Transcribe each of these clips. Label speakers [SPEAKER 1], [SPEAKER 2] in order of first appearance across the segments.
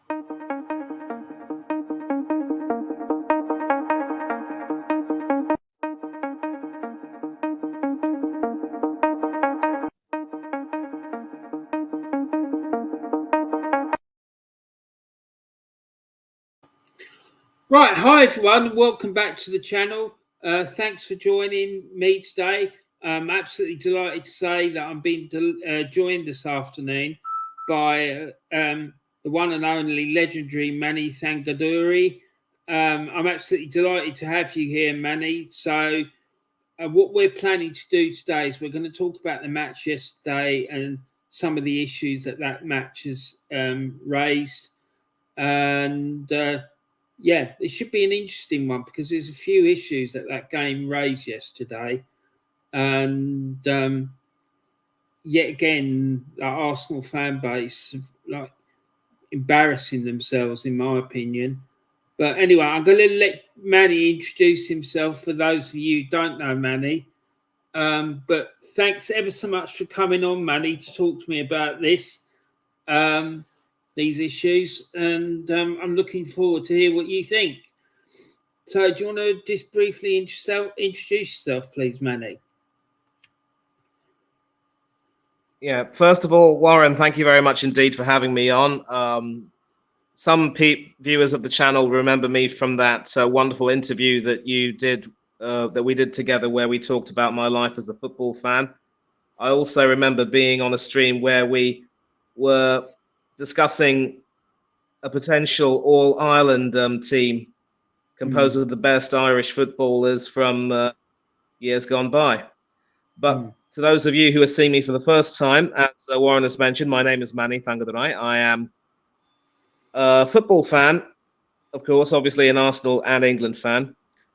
[SPEAKER 1] Right, hi everyone, welcome back to the channel. Thanks for joining me today. I'm absolutely delighted to say that I'm being joined this afternoon by the one and only legendary ManiThangadurai. I'm absolutely delighted to have you here, Mani. So, what we're planning to do today is we're going to talk about the match yesterday and some of the issues that match has raised. And yeah, it should be an interesting one because there's a few issues that game raised yesterday, and yet again, the Arsenal fan base like embarrassing themselves, in my opinion. But anyway, I'm going to let Manny introduce himself for those of you who don't know Manny. But thanks ever so much for coming on, Manny, to talk to me about this. These issues, and I'm looking forward to hear what you think. So, do you want to just briefly introduce yourself, please, Manny?
[SPEAKER 2] Yeah, first of all, Warren, thank you very much indeed for having me on. Some viewers of the channel remember me from that wonderful interview that you did, that we did together, where we talked about my life as a football fan. I also remember being on a stream where we were discussing a potential All-Ireland team composed of the best Irish footballers from years gone by. But to those of you who are seeing me for the first time, as Warren has mentioned, my name is ManiThangadurai. I am a football fan, of course, obviously an Arsenal and England fan.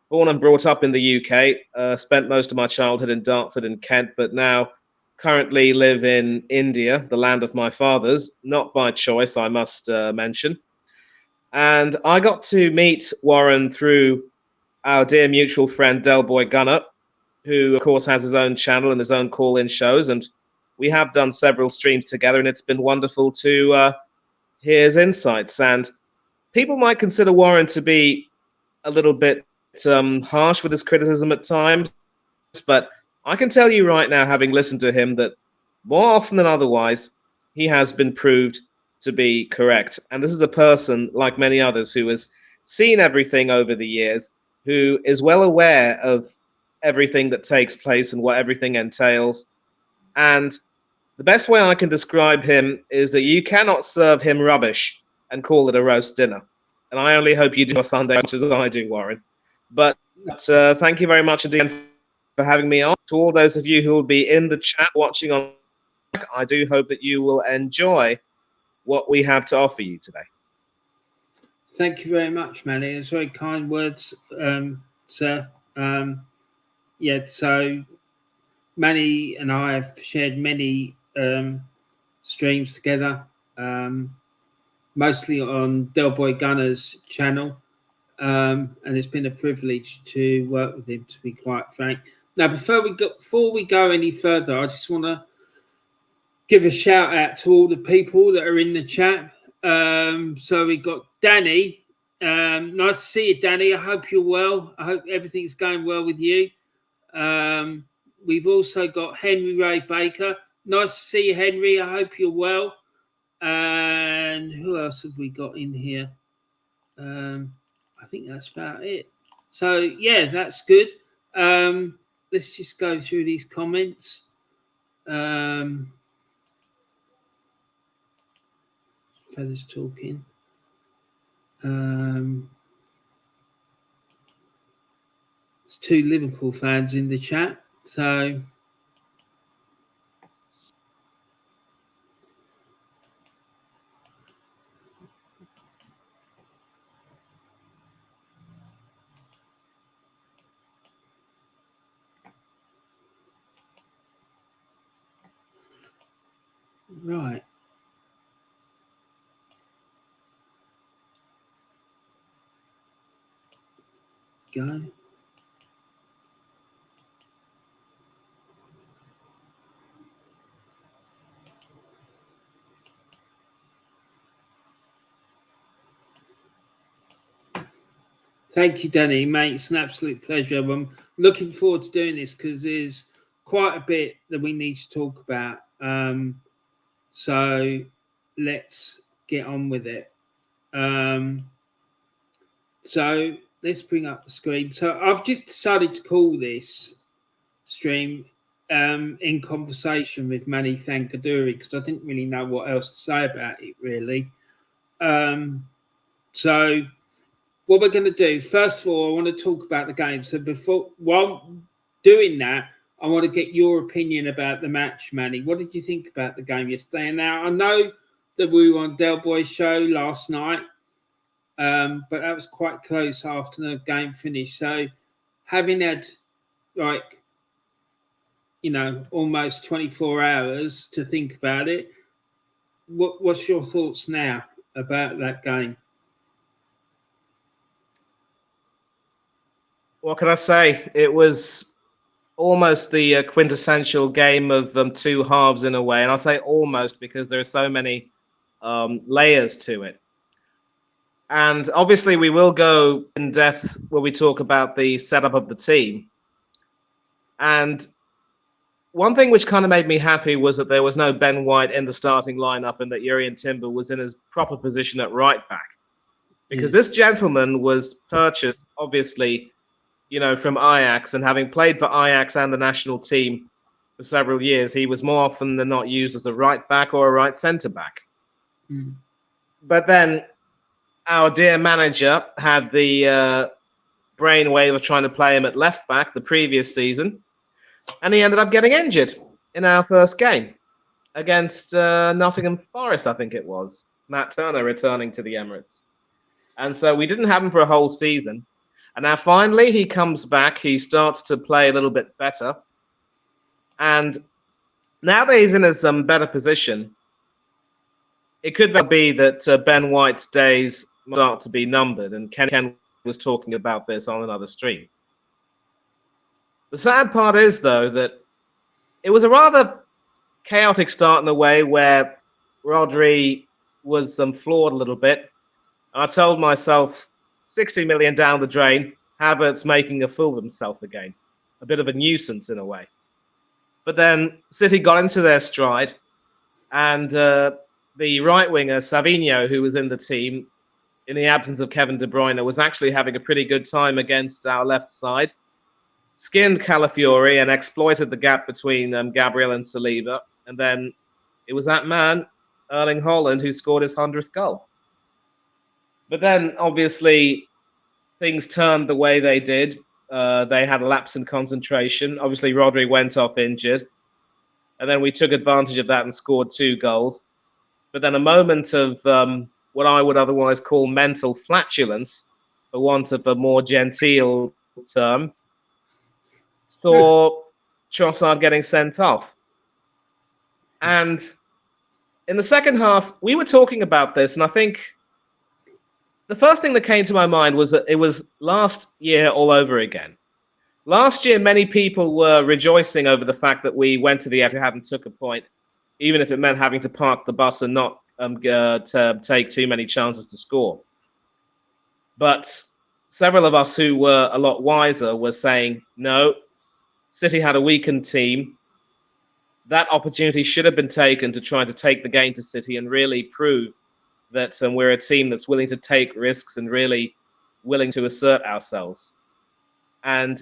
[SPEAKER 2] Born and brought up in the UK, spent most of my childhood in Dartford and Kent, but now currently live in India, the land of my fathers, not by choice, I must mention. And I got to meet Warren through our dear mutual friend Del Boy Gunner, who of course has his own channel and his own call-in shows, and we have done several streams together, and it's been wonderful to hear his insights. And people might consider Warren to be a little bit harsh with his criticism at times, but I can tell you right now, having listened to him, that more often than otherwise, he has been proved to be correct. And this is a person, like many others, who has seen everything over the years, who is well aware of everything that takes place and what everything entails. And the best way I can describe him is that you cannot serve him rubbish and call it a roast dinner. And I only hope you do on Sunday as much as I do, Warren. But thank you very much indeed for having me on. To all those of you who will be in the chat watching on, I do hope that you will enjoy what we have to offer you today.
[SPEAKER 1] Thank you very much, Manny. It's very kind words, sir. Yeah, so Manny and I have shared many streams together, mostly on Del Boy Gunner's channel. And it's been a privilege to work with him, to be quite frank. Now, before we go any further, I just want to give a shout out to all the people that are in the chat. So we got Danny. Nice to see you, Danny. I hope you're well. I hope everything's going well with you. We've also got Henry Ray Baker. Nice to see you, Henry. I hope you're well. And who else have we got in here? I think that's about it. So yeah, that's good. Let's just go through these comments. Fellas talking. There's 2 Liverpool fans in the chat. So right. Go. Thank you, Danny, mate. It's an absolute pleasure. I'm looking forward to doing this because there's quite a bit that we need to talk about. So let's get on with it. Um, so let's bring up the screen. So I've just decided to call this stream in conversation with ManiThangadurai because I didn't really know what else to say about it, really. So what we're going to do, first of all, I want to talk about the game. So while doing that, I want to get your opinion about the match, Manny. What did you think about the game yesterday? And now I know that we were on Del Boy's show last night, but that was quite close after the game finished. So having had like almost 24 hours to think about it, what's your thoughts now about that game?
[SPEAKER 2] What can I say? It was almost the quintessential game of two halves in a way, and I'll say almost because there are so many layers to it. And obviously, we will go in depth when we talk about the setup of the team. And one thing which kind of made me happy was that there was no Ben White in the starting lineup and that Jurrien Timber was in his proper position at right back. Because this gentleman was purchased, obviously, from Ajax, and having played for Ajax and the national team for several years, he was more often than not used as a right back or a right centre back. But then our dear manager had the brainwave of trying to play him at left back the previous season, and he ended up getting injured in our first game against Nottingham Forest, I think it was. Matt Turner returning to the Emirates. And so we didn't have him for a whole season. And now finally he comes back. He starts to play a little bit better. And now that he's in a better position, it could well be that Ben White's days start to be numbered. And Ken was talking about this on another stream. The sad part is, though, that it was a rather chaotic start in a way where Rodri was flawed a little bit. I told myself, 60 million down the drain, Havertz making a fool of himself again. A bit of a nuisance in a way. But then City got into their stride, and the right winger, Savinho, who was in the team, in the absence of Kevin De Bruyne, was actually having a pretty good time against our left side. Skinned Calafiori and exploited the gap between Gabriel and Saliba. And then it was that man, Erling Haaland, who scored his 100th goal. But then, obviously, things turned the way they did. They had a lapse in concentration. Obviously, Rodri went off injured. And then we took advantage of that and scored 2 goals. But then a moment of what I would otherwise call mental flatulence, for want of a more genteel term, saw Trossard getting sent off. And in the second half, we were talking about this, and I think the first thing that came to my mind was that it was last year all over again. Last year, many people were rejoicing over the fact that we went to the Etihad and took a point, even if it meant having to park the bus and not to take too many chances to score. But several of us who were a lot wiser were saying, no, City had a weakened team. That opportunity should have been taken to try to take the game to City and really prove that we're a team that's willing to take risks and really willing to assert ourselves. And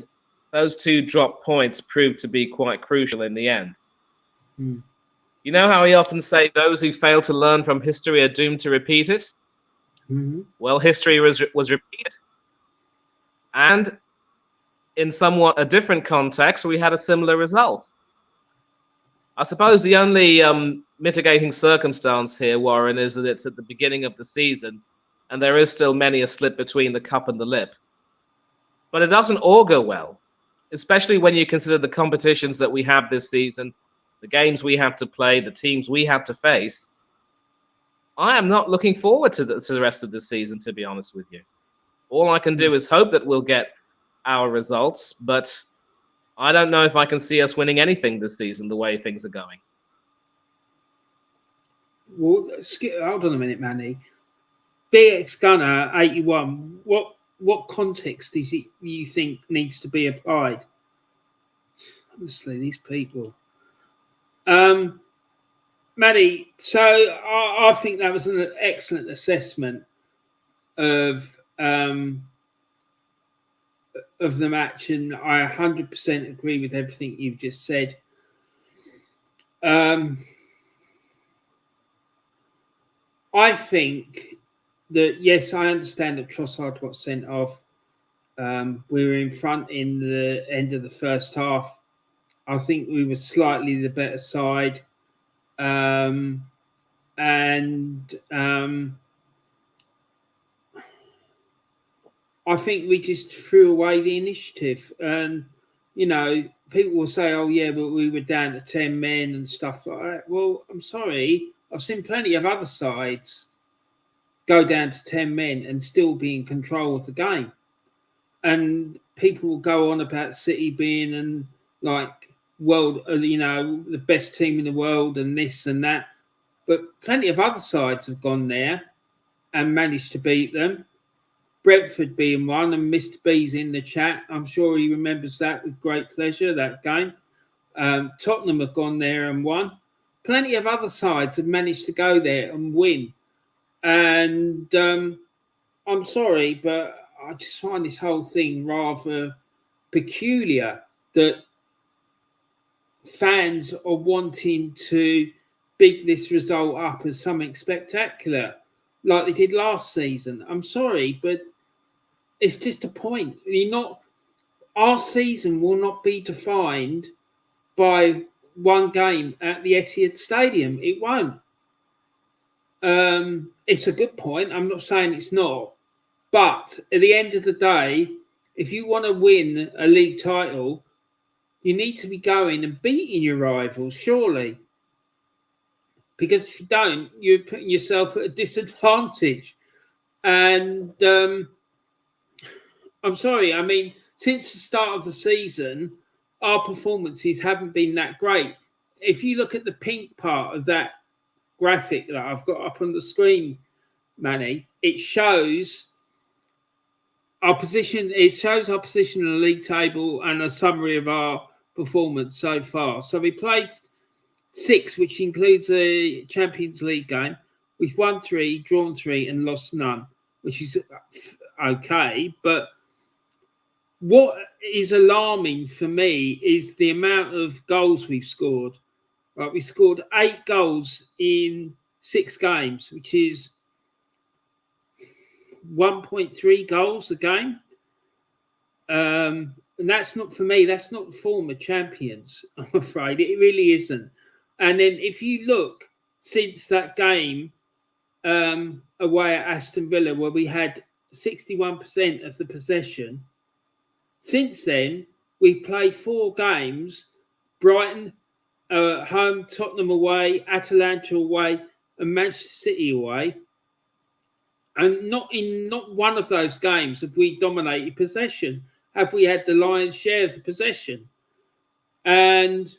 [SPEAKER 2] those 2 drop points proved to be quite crucial in the end. You know how we often say those who fail to learn from history are doomed to repeat it? Well, history was repeated. And in somewhat a different context, we had a similar result. I suppose the only mitigating circumstance here, Warren, is that it's at the beginning of the season, and there is still many a slip between the cup and the lip. But it doesn't augur well, especially when you consider the competitions that we have this season, the games we have to play, the teams we have to face. I am not looking forward to the rest of the season, to be honest with you. All I can do is hope that we'll get our results, but I don't know if I can see us winning anything this season the way things are going.
[SPEAKER 1] Well, hold on a minute, Manny. BX Gunner 81. What what context is it you think needs to be applied? Honestly, these people. Maddie, so I think that was an excellent assessment of the match, and I 100% agree with everything you've just said. I think that, yes, I understand that Trossard got sent off. We were in front in the end of the first half. I think we were slightly the better side. I think we just threw away the initiative. And, people will say, oh, yeah, but we were down to 10 men and stuff like that. Well, I'm sorry. I've seen plenty of other sides go down to 10 men and still be in control of the game. And people will go on about City being world, the best team in the world and this and that. But plenty of other sides have gone there and managed to beat them. Brentford being one, and Mr. B's in the chat. I'm sure he remembers that with great pleasure, that game. Tottenham have gone there and won. Plenty of other sides have managed to go there and win. And I'm sorry, but I just find this whole thing rather peculiar that fans are wanting to big this result up as something spectacular, like they did last season. I'm sorry, but it's just a point. Our season will not be defined by one game at the Etihad Stadium. It won't. It's a good point. I'm not saying it's not. But at the end of the day, if you want to win a league title, you need to be going and beating your rivals, surely. Because if you don't, you're putting yourself at a disadvantage. And I'm sorry, I mean, since the start of the season, our performances haven't been that great. If you look at the pink part of that graphic that I've got up on the screen, Manny, it shows our position. It shows our position in the league table and a summary of our performance so far. So we played 6, which includes a Champions League game. We've won 3, drawn 3, and lost none, which is okay. But what is alarming for me is the amount of goals we've scored. Right, we scored 8 goals in 6 games, which is 1.3 goals a game. And that's not, for me, that's not the form of champions, I'm afraid. It really isn't. And then if you look since that game away at Aston Villa, where we had 61% of the possession, since then, we've played 4 games: Brighton home, Tottenham away, Atalanta away, and Manchester City away. And not one of those games have we dominated possession. Have we had the lion's share of the possession? And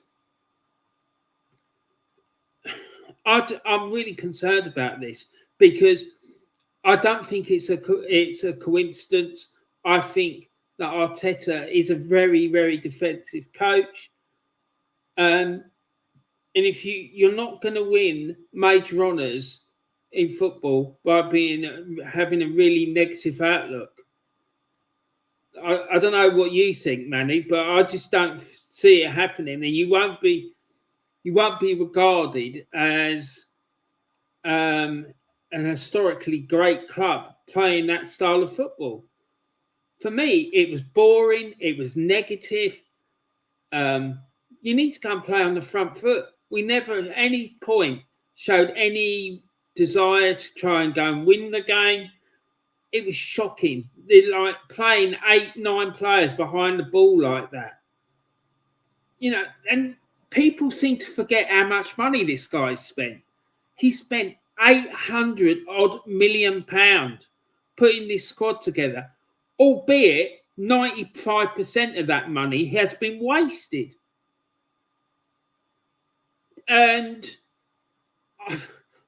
[SPEAKER 1] I'm really concerned about this, because I don't think it's a coincidence. I think that Arteta is a very, very defensive coach. And if you're not going to win major honours in football by having a really negative outlook. I don't know what you think, Manny, but I just don't see it happening, and you won't be regarded as an historically great club playing that style of football. For me, it was boring. It was negative. You need to go and play on the front foot. We never at any point showed any desire to try and go and win the game. It was shocking. They're like playing 8, 9 players behind the ball like that. And people seem to forget how much money this guy spent. He spent £800 odd million putting this squad together, albeit 95% of that money has been wasted. And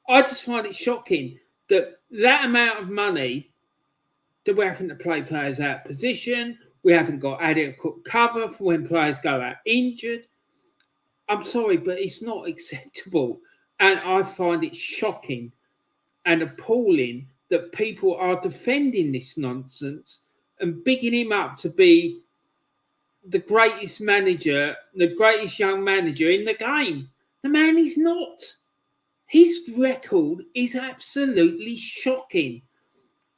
[SPEAKER 1] I just find it shocking that amount of money So we're having to play players out of position. We haven't got adequate cover for when players go out injured. I'm sorry, but it's not acceptable. And I find it shocking and appalling that people are defending this nonsense and bigging him up to be the greatest manager, the greatest young manager in the game. The man is not. His record is absolutely shocking.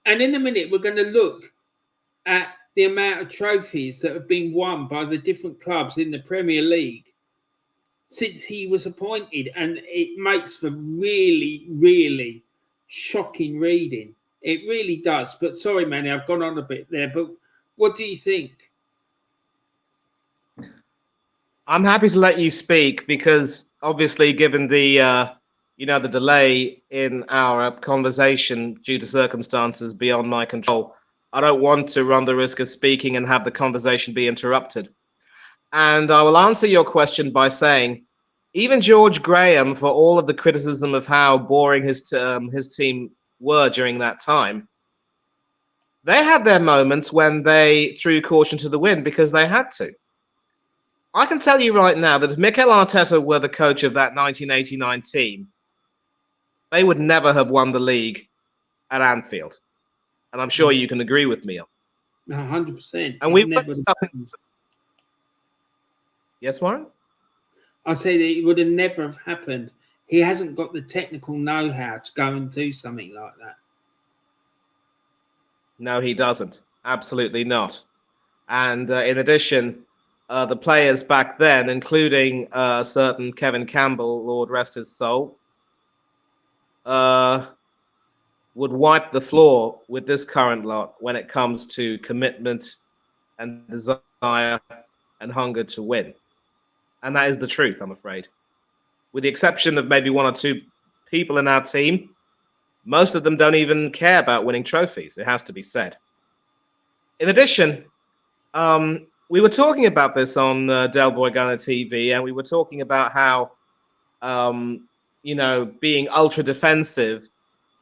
[SPEAKER 1] And in a minute, we're going to look at the amount of trophies that have been won by the different clubs in the Premier League since he was appointed. And it makes for really, really shocking reading. It really does. But sorry, Manny, I've gone on a bit there. But what do you think?
[SPEAKER 2] I'm happy to let you speak because obviously, given the the delay in our conversation due to circumstances beyond my control, I don't want to run the risk of speaking and have the conversation be interrupted. And I will answer your question by saying, even George Graham, for all of the criticism of how boring his team were during that time, they had their moments when they threw caution to the wind because they had to. I can tell you right now that if Mikel Arteta were the coach of that 1989 team, they would never have won the league at Anfield. And I'm sure you can agree with me.
[SPEAKER 1] 100%.
[SPEAKER 2] And we put Yes, Warren?
[SPEAKER 1] I say that it would have never have happened. He hasn't got the technical know-how to go and do something like that.
[SPEAKER 2] No, he doesn't. Absolutely not. And in addition, the players back then, including certain Kevin Campbell, Lord rest his soul, would wipe the floor with this current lot when it comes to commitment and desire and hunger to win. And that is the truth, I'm afraid. With the exception of maybe one or two people in our team, most of them don't even care about winning trophies, it has to be said. In addition, we were talking about this on Del Boy Gunner TV, and we were talking about how, being ultra defensive,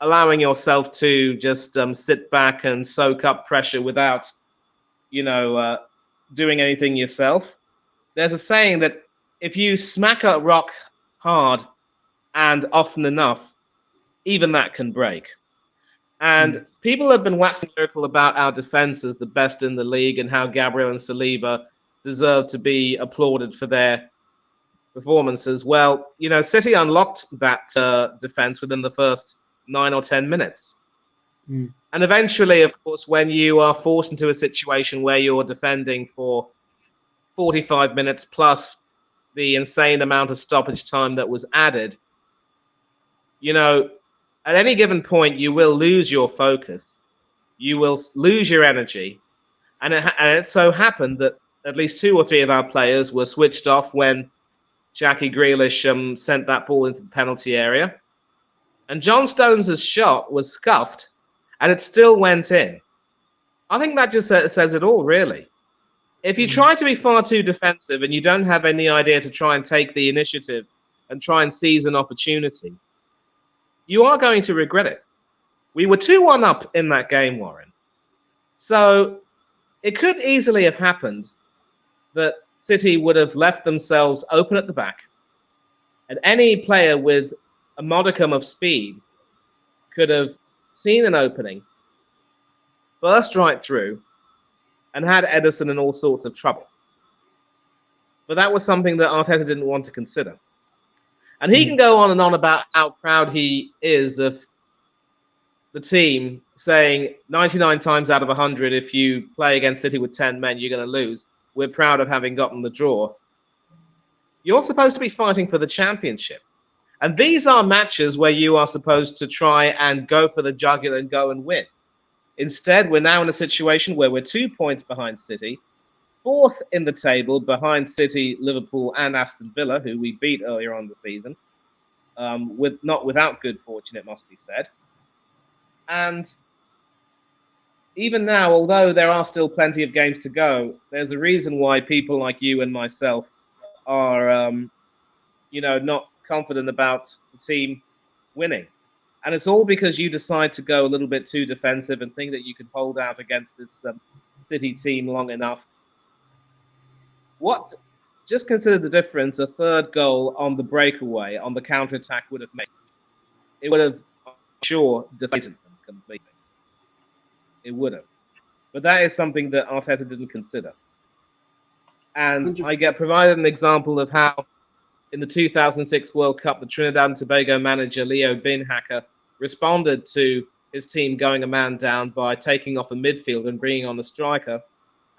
[SPEAKER 2] allowing yourself to just sit back and soak up pressure without, doing anything yourself. There's a saying that if you smack a rock hard and often enough, even that can break. And people have been waxing lyrical about our defense as the best in the league and how Gabriel and Saliba deserve to be applauded for their performances. Well, City unlocked that defense within the first 9 or 10 minutes. And eventually, of course, when you are forced into a situation where you're defending for 45 minutes plus the insane amount of stoppage time that was added, at any given point, you will lose your focus. You will lose your energy. And it so happened that at least 2 or 3 of our players were switched off when Jackie Grealish sent that ball into the penalty area. And John Stones' shot was scuffed, and it still went in. I think that just says it all, really. If you try to be far too defensive and you don't have any idea to try and take the initiative and try and seize an opportunity, you are going to regret it. We were 2-1 up in that game, Warren. So it could easily have happened that City would have left themselves open at the back, and any player with a modicum of speed could have seen an opening, burst right through, and had Ederson in all sorts of trouble. But that was something that Arteta didn't want to consider. And he can go on and on about how proud he is of the team, saying 99 times out of 100, if you play against City with 10 men, you're going to lose. We're proud of having gotten the draw. You're supposed to be fighting for the championship. And these are matches where you are supposed to try and go for the jugular and go and win. Instead, we're now in a situation where we're 2 points behind City, 4th in the table behind City, Liverpool, and Aston Villa, who we beat earlier on the season, not without good fortune, it must be said. And even now, although there are still plenty of games to go, there's a reason why people like you and myself are, not confident about the team winning. And it's all because you decide to go a little bit too defensive and think that you can hold out against this City team long enough. Just consider the difference a third goal on the breakaway, on the counter-attack would have made. It would have, I'm sure, deflated them completely. It would have. But that is something that Arteta didn't consider. And
[SPEAKER 1] 100%.
[SPEAKER 2] I get provided an example of how in the 2006 World Cup, the Trinidad and Tobago manager Leo Binhacker responded to his team going a man down by taking off a midfield and bringing on a striker.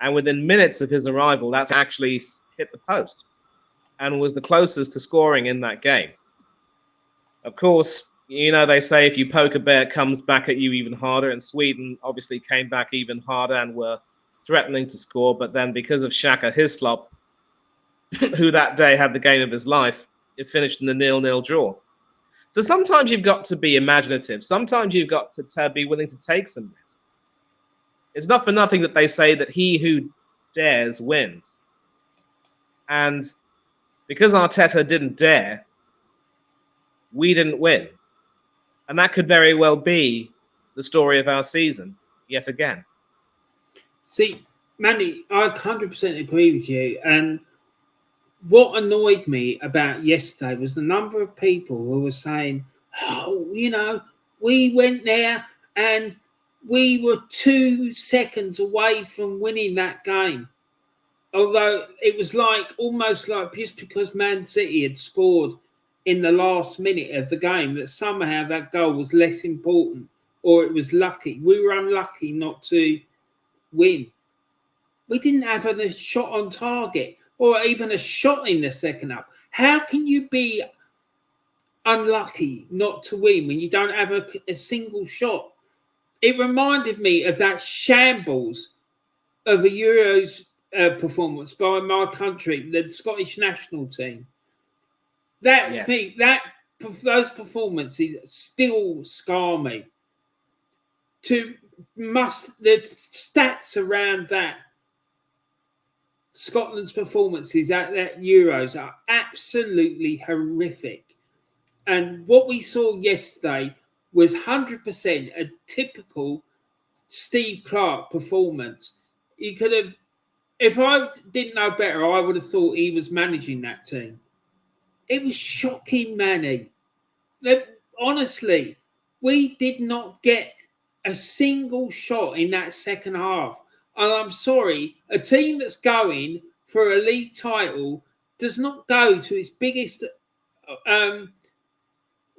[SPEAKER 2] And within minutes of his arrival, that actually hit the post and was the closest to scoring in that game. Of course, they say if you poke a bear, it comes back at you even harder. And Sweden obviously came back even harder and were threatening to score. But then because of Xhaka Hislop, who that day had the game of his life, it finished in a 0-0 draw. So sometimes you've got to be imaginative. Sometimes you've got to be willing to take some risk. It's not for nothing that they say that he who dares wins. And because Arteta didn't dare, we didn't win. And that could very well be the story of our season, yet again.
[SPEAKER 1] See, Manny, I 100% agree with you. And what annoyed me about yesterday was the number of people who were saying, oh, we went there and we were 2 seconds away from winning that game. Although it was almost like just because Man City had scored in the last minute of the game, that somehow that goal was less important, or it was lucky. We were unlucky not to win. We didn't have a shot on target or even a shot in the second half. How can you be unlucky not to win when you don't have a single shot? It reminded me of that shambles of a Euros performance by my country, the Scottish national team. Those performances still scar me. The stats around that Scotland's performances at that Euros are absolutely horrific. And what we saw yesterday was 100% a typical Steve Clarke performance. He could have, if I didn't know better, I would have thought he was managing that team. It was shocking, Manny. Honestly, we did not get a single shot in that second half. And I'm sorry, a team that's going for a league title does not go to its biggest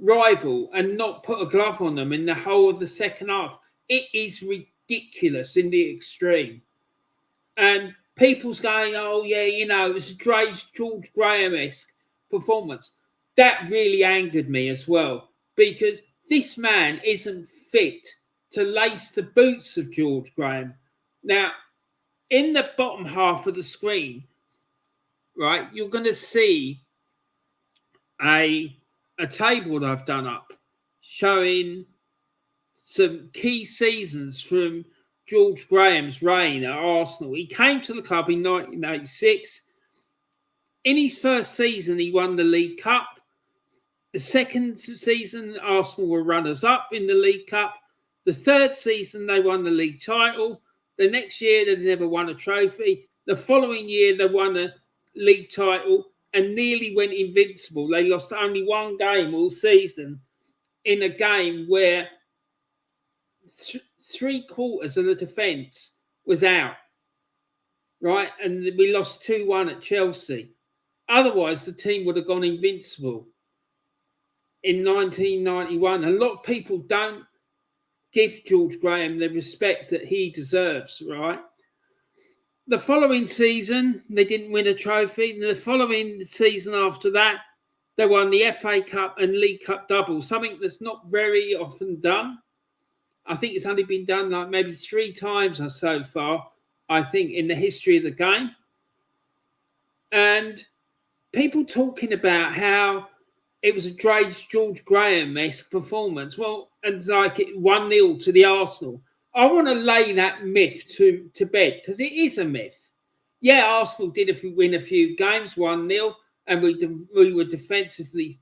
[SPEAKER 1] rival and not put a glove on them in the whole of the second half. It is ridiculous in the extreme. And people's going, oh, yeah, it was a George Graham-esque performance. That really angered me as well, because this man isn't fit to lace the boots of George Graham. Now, in the bottom half of the screen, right, you're going to see a table that I've done up showing some key seasons from George Graham's reign at Arsenal. He came to the club in 1986. In his first season, he won the League Cup. The second season, Arsenal were runners-up in the League Cup. The third season, they won the league title. The next year, they never won a trophy. The following year, they won a league title and nearly went invincible. They lost only one game all season in a game where three-quarters of the defence was out, right? And we lost 2-1 at Chelsea. Otherwise, the team would have gone invincible in 1991. A lot of people don't give George Graham the respect that he deserves, right? The following season, they didn't win a trophy. The following season after that, they won the FA Cup and League Cup double, something that's not very often done. I think it's only been done like maybe 3 times or so far, I think, in the history of the game. And people talking about how it was a George Graham-esque performance. Well, and it's like 1-0 to the Arsenal. I want to lay that myth to bed, because it is a myth. Yeah, Arsenal did win a few games, 1-0, and we were defensively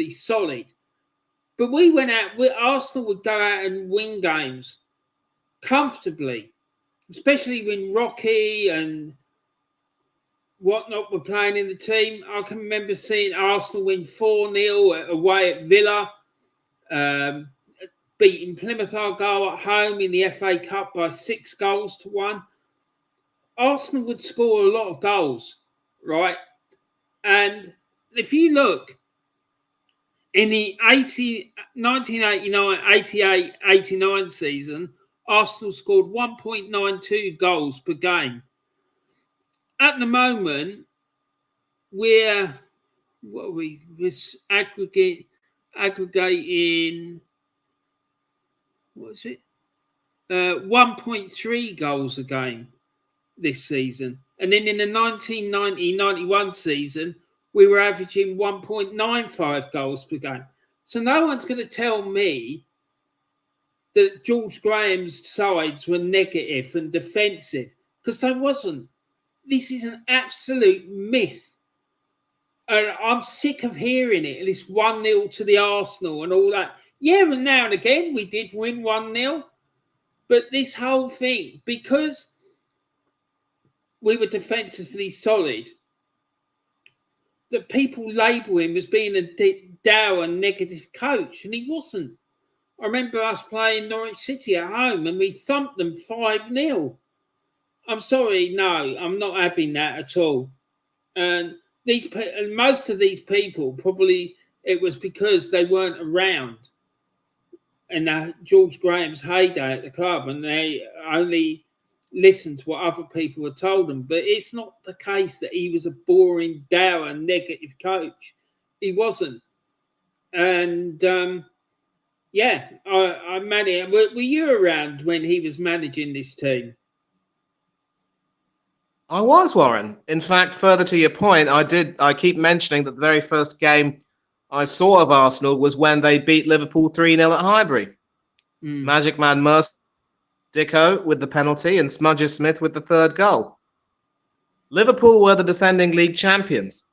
[SPEAKER 1] solid. But we went out. Arsenal would go out and win games comfortably, especially when Rocky and whatnot were playing in the team. I can remember seeing Arsenal win 4-0 away at Villa, beating Plymouth Argyle at home in the FA Cup by 6-1. Arsenal would score a lot of goals, right? And if you look, in the 1989, 88, 89 season, Arsenal scored 1.92 goals per game. At the moment, we're aggregating, what is it? 1.3 goals a game this season. And then in the 1990-91 season, we were averaging 1.95 goals per game. So no one's going to tell me that George Graham's sides were negative and defensive, because they wasn't. This is an absolute myth. And I'm sick of hearing it. This 1-0 to the Arsenal and all that. Yeah, and now and again we did win 1-0. But this whole thing, because we were defensively solid, that people label him as being a dour and negative coach, and he wasn't. I remember us playing Norwich City at home and we thumped them 5-0. I'm sorry, no, I'm not having that at all. And most of these people, probably it was because they weren't around in George Graham's heyday at the club, and they only listened to what other people had told them. But it's not the case that he was a boring, dour, negative coach. He wasn't. And yeah, I managed. Were you around when he was managing this team?
[SPEAKER 2] I was, Warren. In fact, further to your point, I keep mentioning that the very first game I saw of Arsenal was when they beat Liverpool 3-0 at Highbury. Magic Man Mercer, Dicko with the penalty, and Smudger Smith with the third goal. Liverpool were the defending league champions.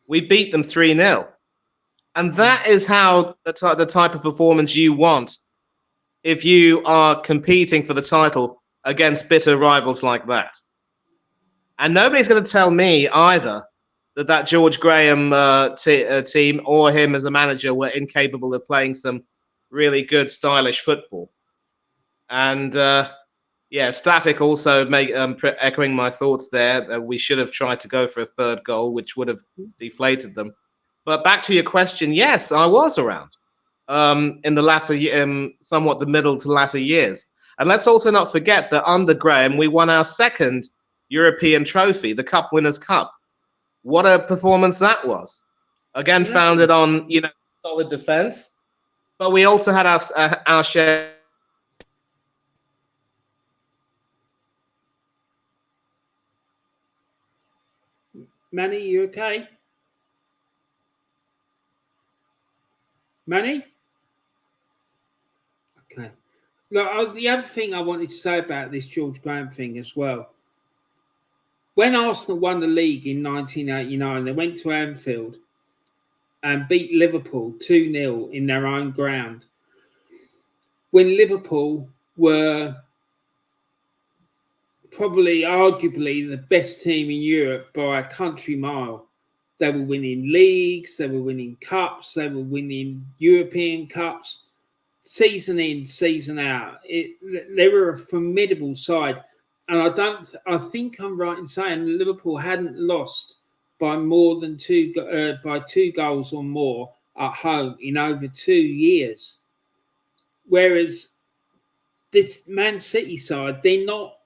[SPEAKER 2] We beat them 3-0. And that is how the type of performance you want if you are competing for the title against bitter rivals like that. And nobody's going to tell me either that George Graham team or him as a manager were incapable of playing some really good, stylish football. And yeah, Static also echoing my thoughts there, that we should have tried to go for a third goal, which would have deflated them. But back to your question, yes, I was around in the latter, somewhat the middle to latter years. And let's also not forget that under Graham, we won our second European trophy, the Cup Winners' Cup. What a performance that was! Again, founded on solid defense, but we also had our share.
[SPEAKER 1] Manny, you okay? Manny? Okay. Look, the other thing I wanted to say about this George Graham thing as well. When Arsenal won the league in 1989, they went to Anfield and beat Liverpool 2-0 in their own ground. When Liverpool were probably arguably the best team in Europe by a country mile. They were winning leagues, they were winning cups, they were winning European cups, season in, season out. They were a formidable side. And I think I'm right in saying Liverpool hadn't lost by more than two goals or more at home in over 2 years. Whereas this Man City side, they're not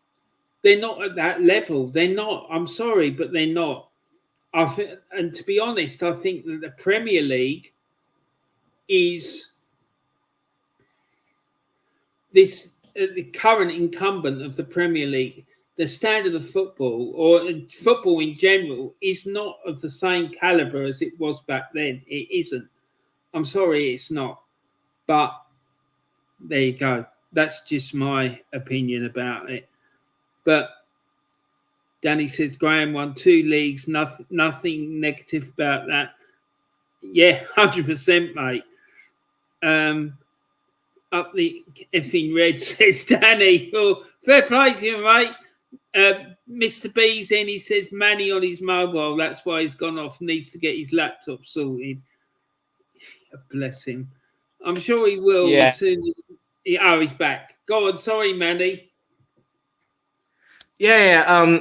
[SPEAKER 1] at that level. They're not. I'm sorry, but they're not. And to be honest, I think that the Premier League is the current incumbent of the Premier League. The standard of football, or football in general, is not of the same caliber as it was back then. It isn't. I'm sorry, it's not. But there you go. That's just my opinion about it. But Danny says Graham won 2 leagues. Nothing negative about that. Yeah, 100%, mate. Up the effing red, says Danny. Oh, fair play to you, mate. Mr. B's in. He says Manny on his mobile. That's why he's gone off. Needs to get his laptop sorted. Bless him. I'm sure he will as soon as. He's back. Go on. Sorry, Manny.
[SPEAKER 2] Yeah.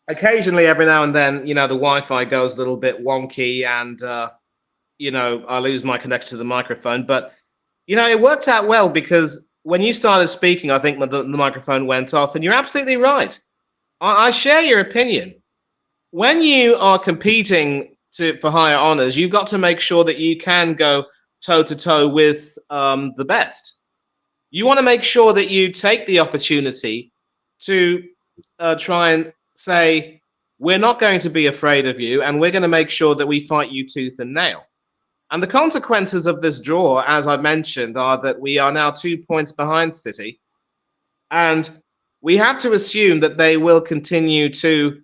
[SPEAKER 2] Occasionally, every now and then, the Wi-Fi goes a little bit wonky, and I lose my connection to the microphone. But it worked out well, because when you started speaking, I think the microphone went off, and you're absolutely right. I share your opinion. When you are competing for higher honors, you've got to make sure that you can go toe to toe with the best. You want to make sure that you take the opportunity to try and say, we're not going to be afraid of you, and we're going to make sure that we fight you tooth and nail. And the consequences of this draw, as I mentioned, are that we are now 2 points behind City, and we have to assume that they will continue to,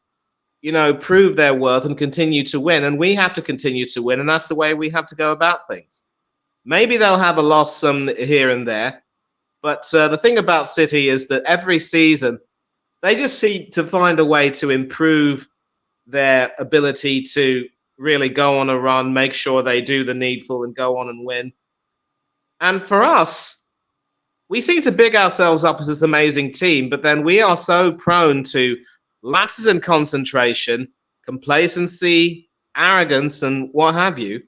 [SPEAKER 2] prove their worth and continue to win, and we have to continue to win, and that's the way we have to go about things. Maybe they'll have a loss some here and there, but the thing about City is that every season they just seem to find a way to improve their ability to really go on a run, make sure they do the needful and go on and win. And for us, we seem to big ourselves up as this amazing team, but then we are so prone to lapses in concentration, complacency, arrogance, and what have you.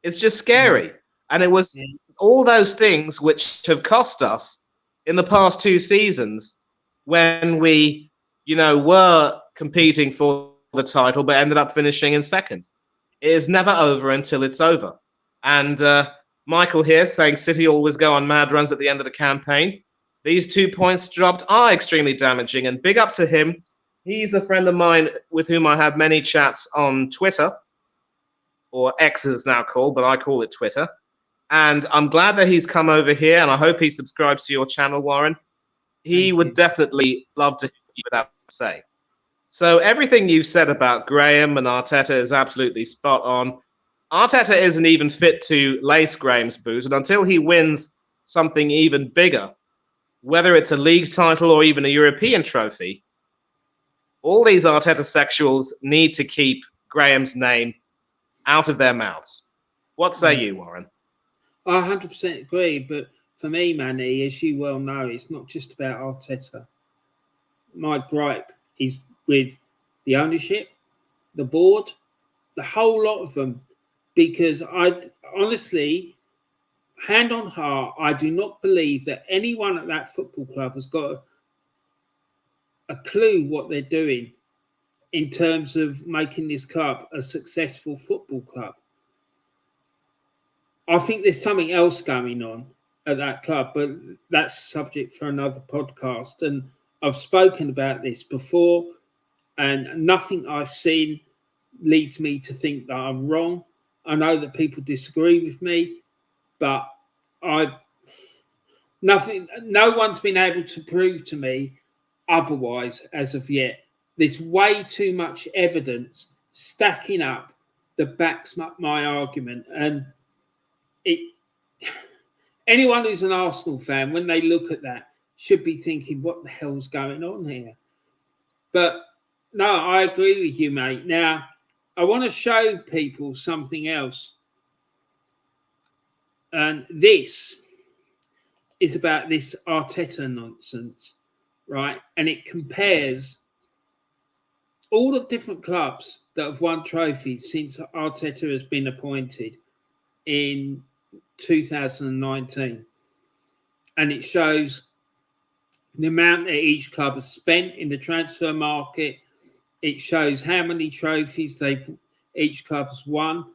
[SPEAKER 2] It's just scary. And it was all those things which have cost us in the past 2 seasons, when we, were competing for the title, but ended up finishing in second. It is never over until it's over. And Michael here saying City always go on mad runs at the end of the campaign. These 2 points dropped are extremely damaging, and big up to him. He's a friend of mine with whom I have many chats on Twitter, or X as it's now called, but I call it Twitter. And I'm glad that he's come over here, and I hope he subscribes to your channel, Warren. He would definitely love to hear what you have to say. So everything you've said about Graham and Arteta is absolutely spot on. Arteta isn't even fit to lace Graham's boot, and until he wins something even bigger, whether it's a league title or even a European trophy, all these Arteta sexuals need to keep Graham's name out of their mouths. What say you, Warren?
[SPEAKER 1] I 100% agree, but for me, Manny, as you well know, it's not just about Arteta. My gripe is with the ownership, the board, the whole lot of them, because I honestly, hand on heart, I do not believe that anyone at that football club has got a clue what they're doing in terms of making this club a successful football club. I think there's something else going on at that club, but that's subject for another podcast. And I've spoken about this before, and nothing I've seen leads me to think that I'm wrong. I know that people disagree with me, but no one's been able to prove to me otherwise as of yet. There's way too much evidence stacking up that backs up my argument. And anyone who's an Arsenal fan, when they look at that, should be thinking, what the hell's going on here? But no, I agree with you, mate. Now, I want to show people something else. And this is about this Arteta nonsense, right? And it compares all the different clubs that have won trophies since Arteta has been appointed in 2019. And it shows the amount that each club has spent in the transfer market. It shows how many trophies each club has won.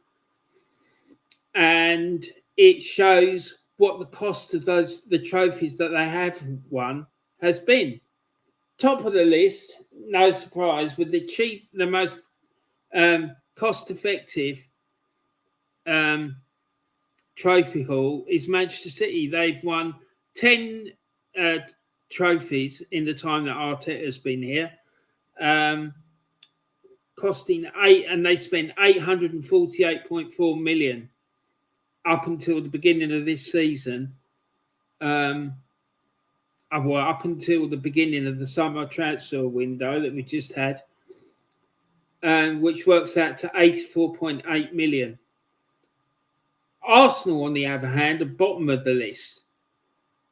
[SPEAKER 1] And it shows what the cost of the trophies that they have won has been. Top of the list, no surprise, with the most cost-effective trophy haul is Manchester City. They've won 10 trophies in the time that Arteta has been here, costing and they spent 848.4 million up until the beginning of this season. Well, up until the beginning of the summer transfer window that we just had, which works out to 84.8 million. Arsenal, on the other hand, are bottom of the list.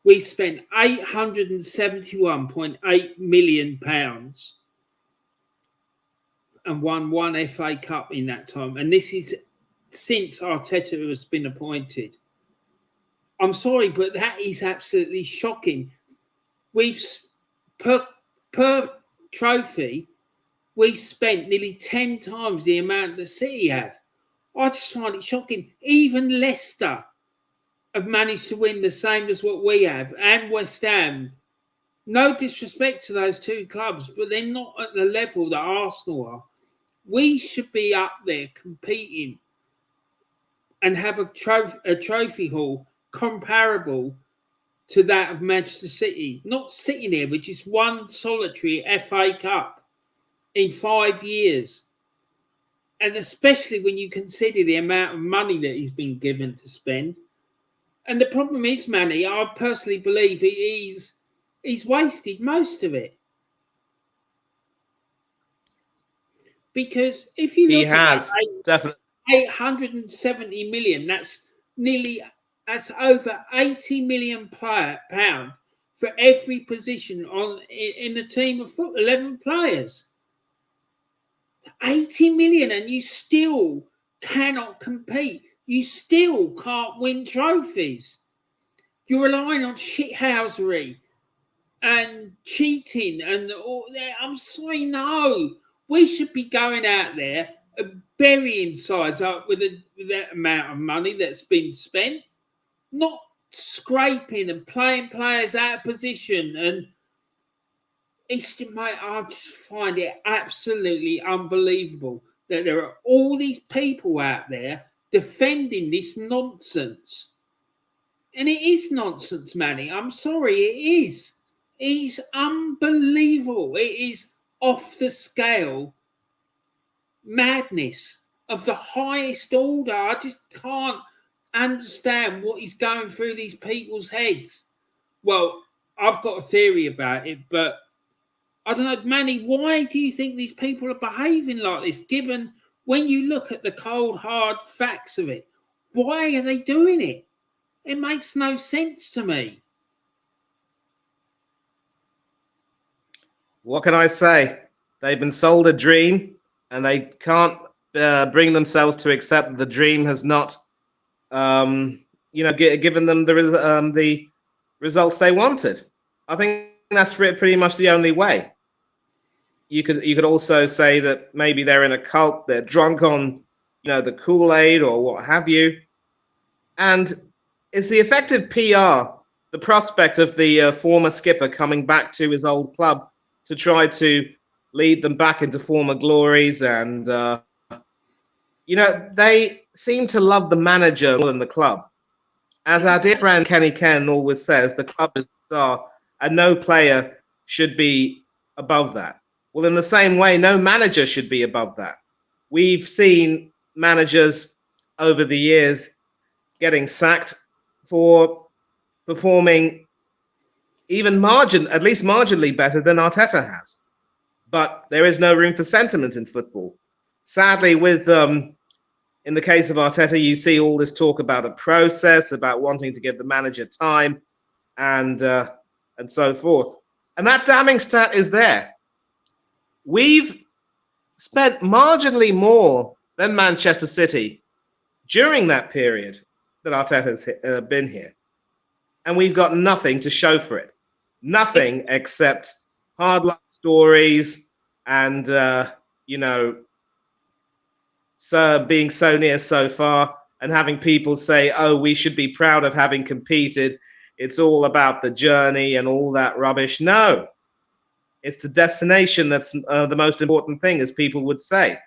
[SPEAKER 1] We spent £871.8 million and won one FA Cup in that time. And this is since Arteta has been appointed. I'm sorry, but that is absolutely shocking. We've per trophy, we spent nearly 10 times the amount that City have. I just find it shocking. Even Leicester have managed to win the same as what we have, and West Ham. No disrespect to those two clubs, but they're not at the level that Arsenal are. We should be up there competing and have a trophy haul comparable to that of Manchester City. Not sitting here with just one solitary FA Cup in 5 years. And especially when you consider the amount of money that he's been given to spend. And the problem is, Manny, I personally believe he's wasted most of it. Because if you look at
[SPEAKER 2] definitely
[SPEAKER 1] 870 million, that's over 80 million pound for every position in a team of 11 players. 80 million, and you still cannot compete. You still can't win trophies. You're relying on shithousery and cheating and all that. I'm sorry, no. We should be going out there and burying sides up with that amount of money that's been spent, not scraping and playing players out of position. And it's, mate, I just find it absolutely unbelievable that there are all these people out there defending this nonsense. And it is nonsense, Manny. I'm sorry, it is. It is unbelievable. It is off the scale madness of the highest order. I just can't understand what is going through these people's heads. Well, I've got a theory about it, but I don't know, Manny, why do you think these people are behaving like this, given when you look at the cold, hard facts of it? Why are they doing it? It makes no sense to me.
[SPEAKER 2] What can I say? They've been sold a dream, and they can't bring themselves to accept that the dream has not, given them the results they wanted. I think that's pretty much the only way. You could also say that maybe they're in a cult, they're drunk on, the Kool-Aid or what have you, and it's the effective PR, the prospect of the former skipper coming back to his old club to try to lead them back into former glories. And, they seem to love the manager more than the club. As our dear friend Kenny Ken always says, the club is the star and no player should be above that. Well, in the same way, no manager should be above that. We've seen managers over the years getting sacked for performing at least marginally better than Arteta has. But there is no room for sentiment in football. Sadly, in the case of Arteta, you see all this talk about a process, about wanting to give the manager time, and so forth. And that damning stat is there. We've spent marginally more than Manchester City during that period that Arteta's been here. And we've got nothing to show for it. Nothing except hard luck stories and, being so near so far and having people say, oh, we should be proud of having competed. It's all about the journey and all that rubbish. No, it's the destination that's the most important thing, as people would say.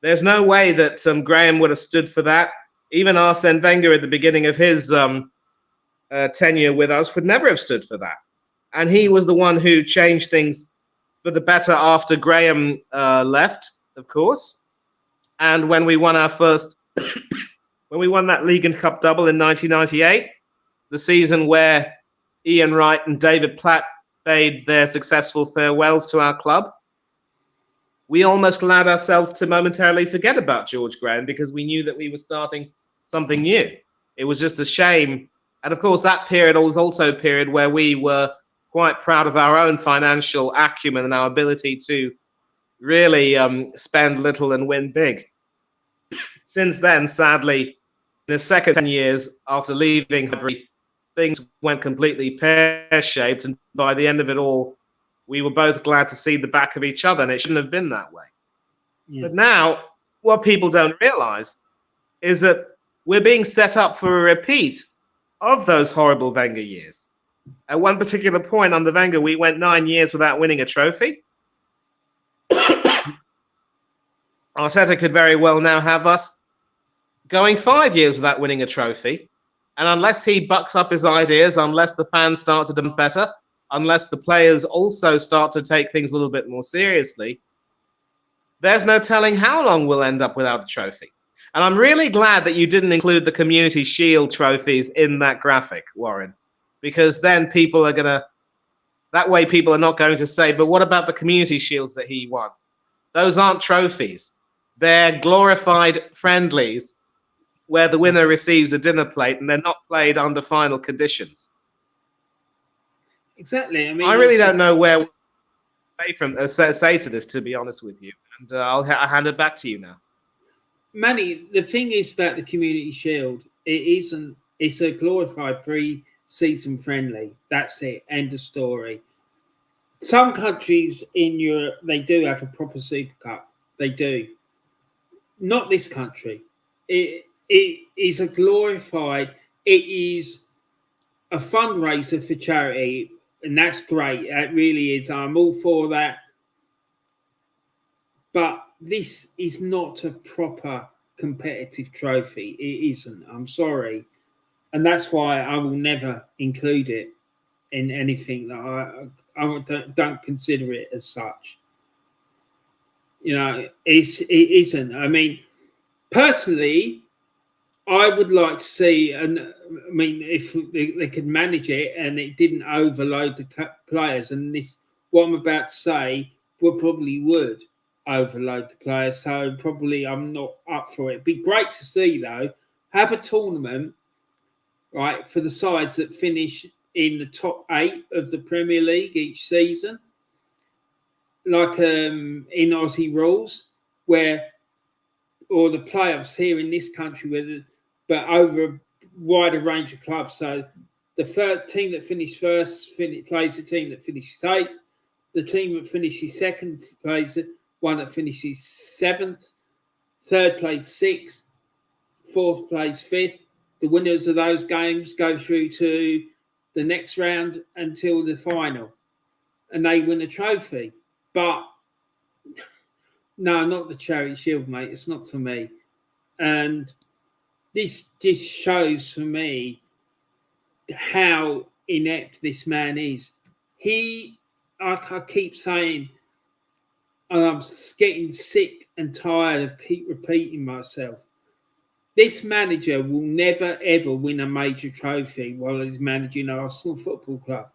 [SPEAKER 2] There's no way that Graham would have stood for that. Even Arsene Wenger at the beginning of his tenure with us would never have stood for that. And he was the one who changed things for the better after Graham left, of course. And when we won our first when we won that league and cup double in 1998, the season where Ian Wright and David Platt bade their successful farewells to our club, we almost allowed ourselves to momentarily forget about George Graham because we knew that we were starting something new. It was just a shame. And of course, that period was also a period where we were quite proud of our own financial acumen and our ability to really spend little and win big. Since then, sadly, in the second 10 years after leaving Highbury, things went completely pear-shaped, and by the end of it all, we were both glad to see the back of each other, and it shouldn't have been that way. Yeah. But now, what people don't realize is that we're being set up for a repeat of those horrible Wenger years. At one particular point under Wenger, we went 9 years without winning a trophy. Arteta could very well now have us going 5 years without winning a trophy. And unless he bucks up his ideas, unless the fans start to do better, unless the players also start to take things a little bit more seriously, there's no telling how long we'll end up without a trophy. And I'm really glad that you didn't include the Community Shield trophies in that graphic, Warren, because then people are going to, that way people are not going to say, but what about the Community Shields that he won? Those aren't trophies. They're glorified friendlies where the winner receives a dinner plate and they're not played under final conditions.
[SPEAKER 1] Exactly. I mean,
[SPEAKER 2] I really don't know where we'll say to this, to be honest with you. And I'll hand it back to you now.
[SPEAKER 1] Manny, the thing is about the Community Shield, it's a glorified pre-season friendly. That's it. End of story. Some countries in Europe, they do have a proper Super Cup. They do. Not this country. It is a glorified, it is a fundraiser for charity, and that's great. It really is. I'm all for that. But this is not a proper competitive trophy. It isn't. I'm sorry. And that's why I will never include it in anything that I don't consider it as such. You know, it isn't. I mean, personally, I would like to see, and I mean, if they could manage it and it didn't overload the players, and this, what I'm about to say, probably would overload the players. So probably I'm not up for it. It'd be great to see, though, have a tournament, right, for the sides that finish in the top 8 of the Premier League each season, like in Aussie rules, where, or the playoffs here in this country, but over a wider range of clubs. So the third team that finished first plays the team that finishes 8th. The team that finishes second plays the one that finishes 7th. Third plays 6th. Fourth plays 5th. The winners of those games go through to the next round until the final, and they win a trophy. But no, not the Charity Shield, mate. It's not for me. And this just shows for me how inept this man is. I keep saying, and I'm getting sick and tired of keep repeating myself, this manager will never, ever win a major trophy while he's managing Arsenal Football Club.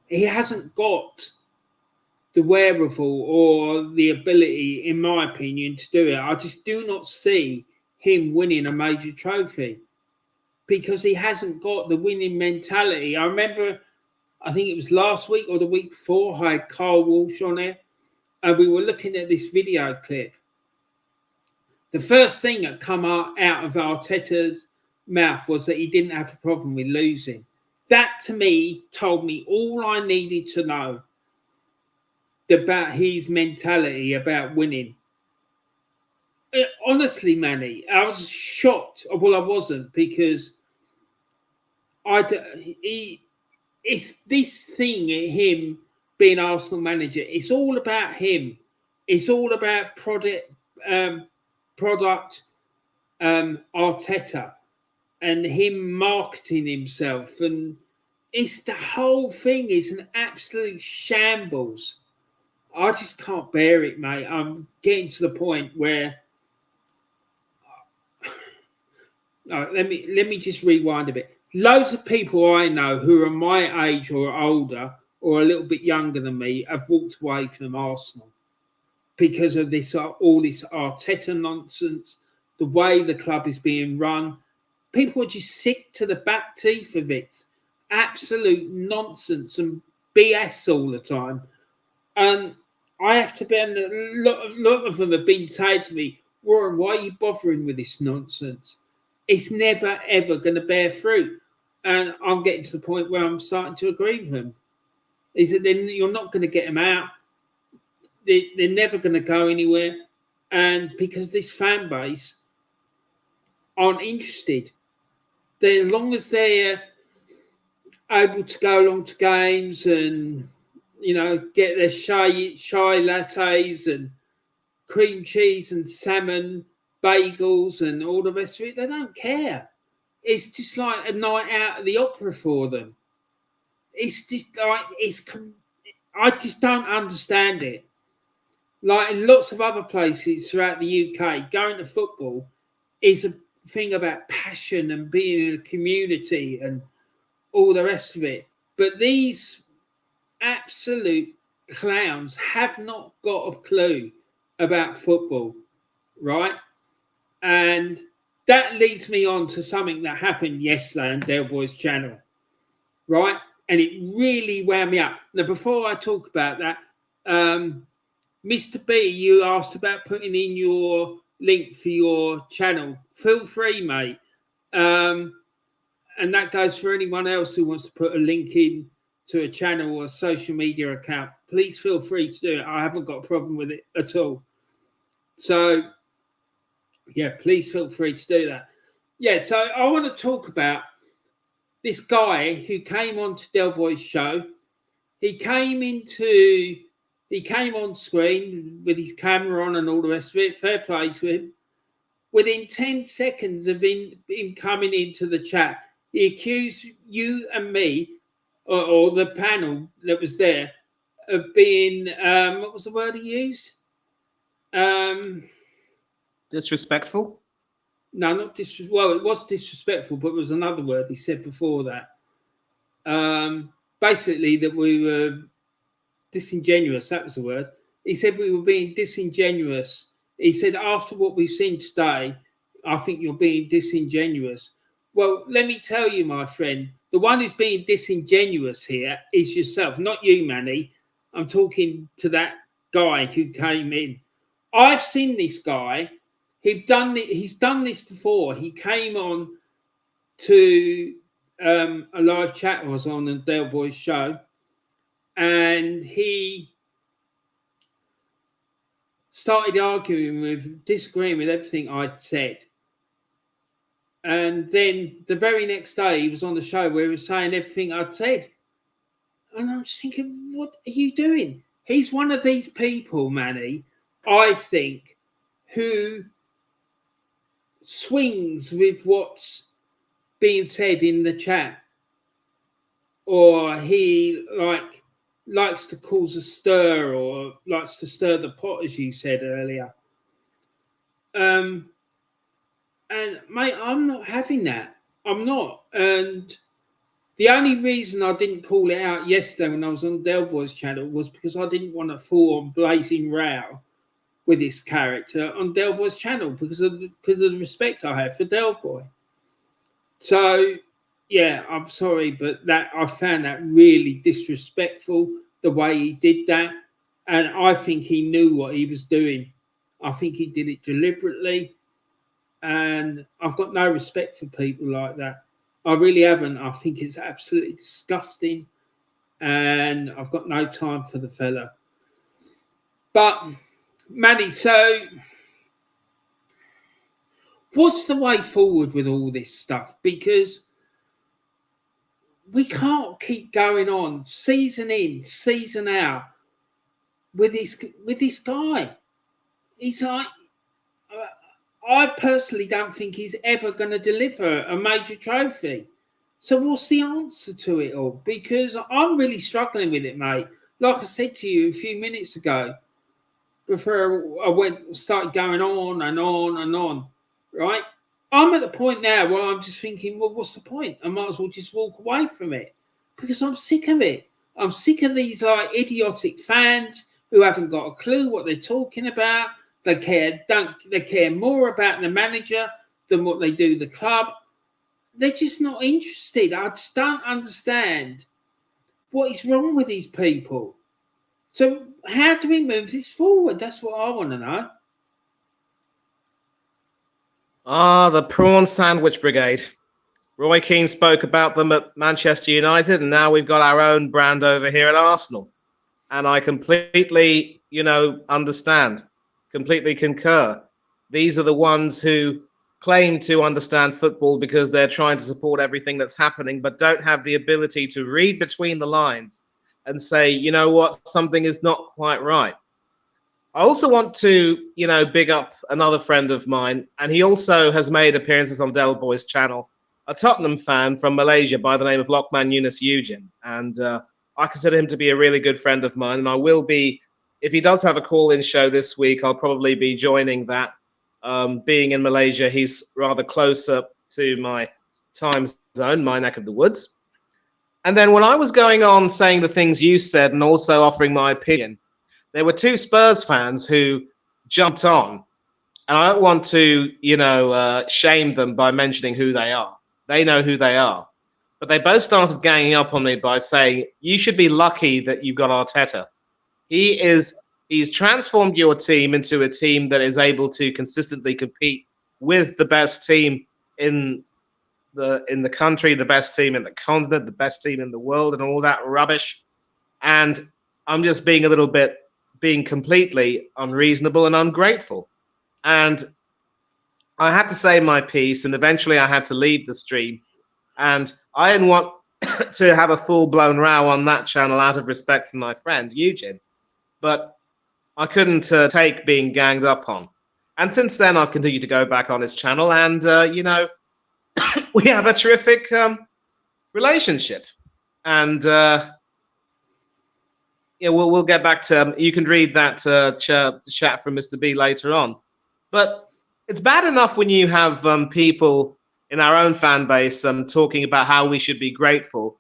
[SPEAKER 1] He hasn't got the wherewithal or the ability, in my opinion, to do it. I just do not see him winning a major trophy because he hasn't got the winning mentality. I remember, I think it was last week or the week before, I had Carl Walsh on there, and we were looking at this video clip. The first thing that come out of Arteta's mouth was that he didn't have a problem with losing. That, to me, told me all I needed to know about his mentality about winning. Honestly, Manny, I was shocked. Well, I wasn't, because it's this thing, him being Arsenal manager. It's all about him. It's all about product Arteta and him marketing himself, and it's the whole thing is an absolute shambles. I just can't bear it, mate. I'm getting to the point where let me just rewind a bit. Loads of people I know who are my age or older or a little bit younger than me have walked away from Arsenal because of this, all this Arteta nonsense, the way the club is being run. People are just sick to the back teeth of it. Absolute nonsense and BS all the time. And I have to be, and a lot of them have been saying to me, Warren, why are you bothering with this nonsense? It's never, ever going to bear fruit. And I'm getting to the point where I'm starting to agree with them. Is that then you're not going to get them out. They're never going to go anywhere. And because this fan base aren't interested. As long as they're able to go along to games and, get their shy lattes and cream cheese and salmon, bagels and all the rest of it, they don't care. It's just like a night out at the opera for them. It's just like, I just don't understand it. Like in lots of other places throughout the UK, going to football is a thing about passion and being in a community and all the rest of it. But these absolute clowns have not got a clue about football, right? And that leads me on to something that happened yesterday on Del Boy's channel, right? And it really wound me up. Now, before I talk about that, Mr. B, you asked about putting in your link for your channel. Feel free, mate. And that goes for anyone else who wants to put a link in to a channel or a social media account. Please feel free to do it. I haven't got a problem with it at all. So, yeah, please feel free to do that. Yeah, so I want to talk about this guy who came on to Del Boy's show. He came on screen with his camera on and all the rest of it. Fair play to him. Within 10 seconds of him coming into the chat, he accused you and me, or the panel that was there, of being, what was the word he used?
[SPEAKER 2] Disrespectful?
[SPEAKER 1] No, not disrespectful. Well, it was disrespectful, but it was another word he said before that. Basically, that we were disingenuous. That was the word. He said we were being disingenuous. He said, after what we've seen today, I think you're being disingenuous. Well, let me tell you, my friend, the one who's being disingenuous here is yourself, not you, Manny. I'm talking to that guy who came in. I've seen this guy. He's done this before. He came on to a live chat I was on the Del Boys show, and he started disagreeing with everything I'd said. And then the very next day, he was on the show where he was saying everything I'd said. And I'm just thinking, what are you doing? He's one of these people, Manny, I think, who swings with what's being said in the chat. Or he likes to cause a stir, or likes to stir the pot, as you said earlier. And mate, I'm not having that. I'm not. And the only reason I didn't call it out yesterday when I was on Del Boy's channel was because I didn't want to fall on blazing row with this character on Del Boy's channel because of the respect I have for Del Boy. So yeah, I'm sorry, but that I found that really disrespectful, the way he did that. And I think he knew what he was doing. I think he did it deliberately. And I've got no respect for people like that. I really haven't. I think it's absolutely disgusting. And I've got no time for the fella. But, Manny, so what's the way forward with all this stuff? Because we can't keep going on season in, season out with this guy. He's like, I personally don't think he's ever going to deliver a major trophy. So what's the answer to it all? Because I'm really struggling with it, mate. Like I said to you a few minutes ago, before I started going on and on and on, right? I'm at the point now where I'm just thinking, well, what's the point? I might as well just walk away from it because I'm sick of it. I'm sick of these like idiotic fans who haven't got a clue what they're talking about. They care more about the manager than what they do the club. They're just not interested. I just don't understand what is wrong with these people. So how do we move this forward? That's what I want to know.
[SPEAKER 2] The prawn sandwich brigade. Roy Keane spoke about them at Manchester United, and now we've got our own brand over here at Arsenal. And I completely, understand, completely concur. These are the ones who claim to understand football because they're trying to support everything that's happening, but don't have the ability to read between the lines and say, you know what, something is not quite right. I also want to, big up another friend of mine, and he also has made appearances on Del Boy's channel, a Tottenham fan from Malaysia by the name of Lokman Yunus Eugene. And I consider him to be a really good friend of mine, and I will be, if he does have a call-in show this week, I'll probably be joining that. Being in Malaysia, he's rather closer to my time zone, my neck of the woods. And then when I was going on saying the things you said and also offering my opinion, there were two Spurs fans who jumped on, and I don't want to, shame them by mentioning who they are. They know who they are. But they both started ganging up on me by saying, you should be lucky that you got Arteta. He's transformed your team into a team that is able to consistently compete with the best team in the country, the best team in the continent, the best team in the world, and all that rubbish. And I'm just being completely unreasonable and ungrateful. And I had to say my piece, and eventually I had to leave the stream. And I didn't want to have a full-blown row on that channel out of respect for my friend Eugene. But I couldn't take being ganged up on. And since then, I've continued to go back on his channel, and, we have a terrific relationship. And, we'll get back to, you can read that chat from Mr. B later on. But it's bad enough when you have people in our own fan base talking about how we should be grateful.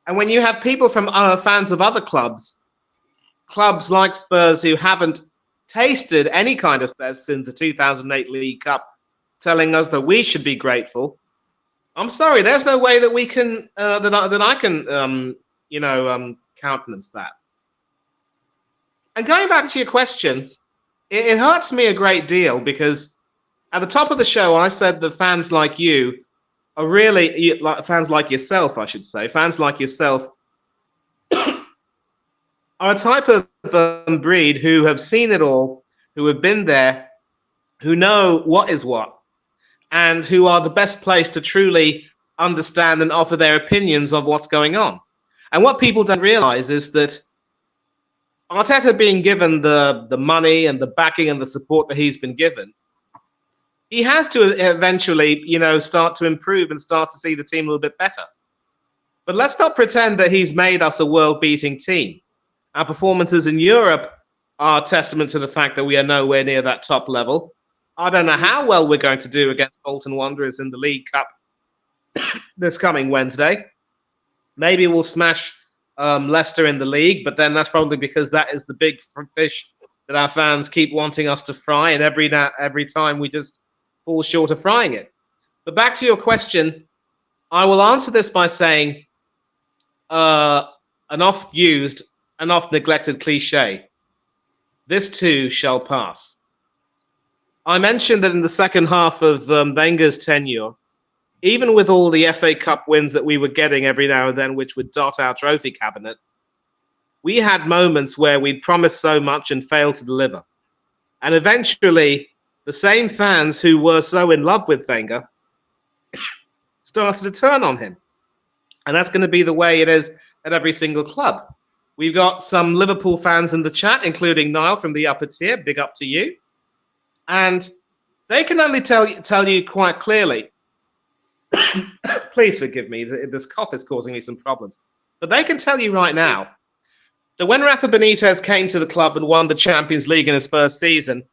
[SPEAKER 2] And when you have people from fans of other clubs like Spurs who haven't tasted any kind of success since the 2008 League Cup, telling us that we should be grateful. I'm sorry, there's no way that we can that I can countenance that. And going back to your question, it hurts me a great deal because at the top of the show I said that fans like you are really fans like yourself, I should say, fans like yourself are a type of breed who have seen it all, who have been there, who know what is what, and who are the best place to truly understand and offer their opinions of what's going on. And what people don't realize is that Arteta being given the money and the backing and the support that he's been given, he has to eventually, start to improve and start to see the team a little bit better. But let's not pretend that he's made us a world-beating team. Our performances in Europe are testament to the fact that we are nowhere near that top level. I don't know how well we're going to do against Bolton Wanderers in the League Cup this coming Wednesday. Maybe we'll smash Leicester in the league, but then that's probably because that is the big fish that our fans keep wanting us to fry, and every time we just fall short of frying it. But back to your question, I will answer this by saying an oft-used and oft-neglected cliche. This too shall pass. I mentioned that in the second half of Wenger's tenure, even with all the FA Cup wins that we were getting every now and then, which would dot our trophy cabinet, we had moments where we'd promised so much and failed to deliver. And eventually, the same fans who were so in love with Wenger started to turn on him. And that's going to be the way it is at every single club. We've got some Liverpool fans in the chat, including Niall from the upper tier. Big up to you. And they can only tell you quite clearly, please forgive me, this cough is causing me some problems. But they can tell you right now that when Rafa Benitez came to the club and won the Champions League in his first season,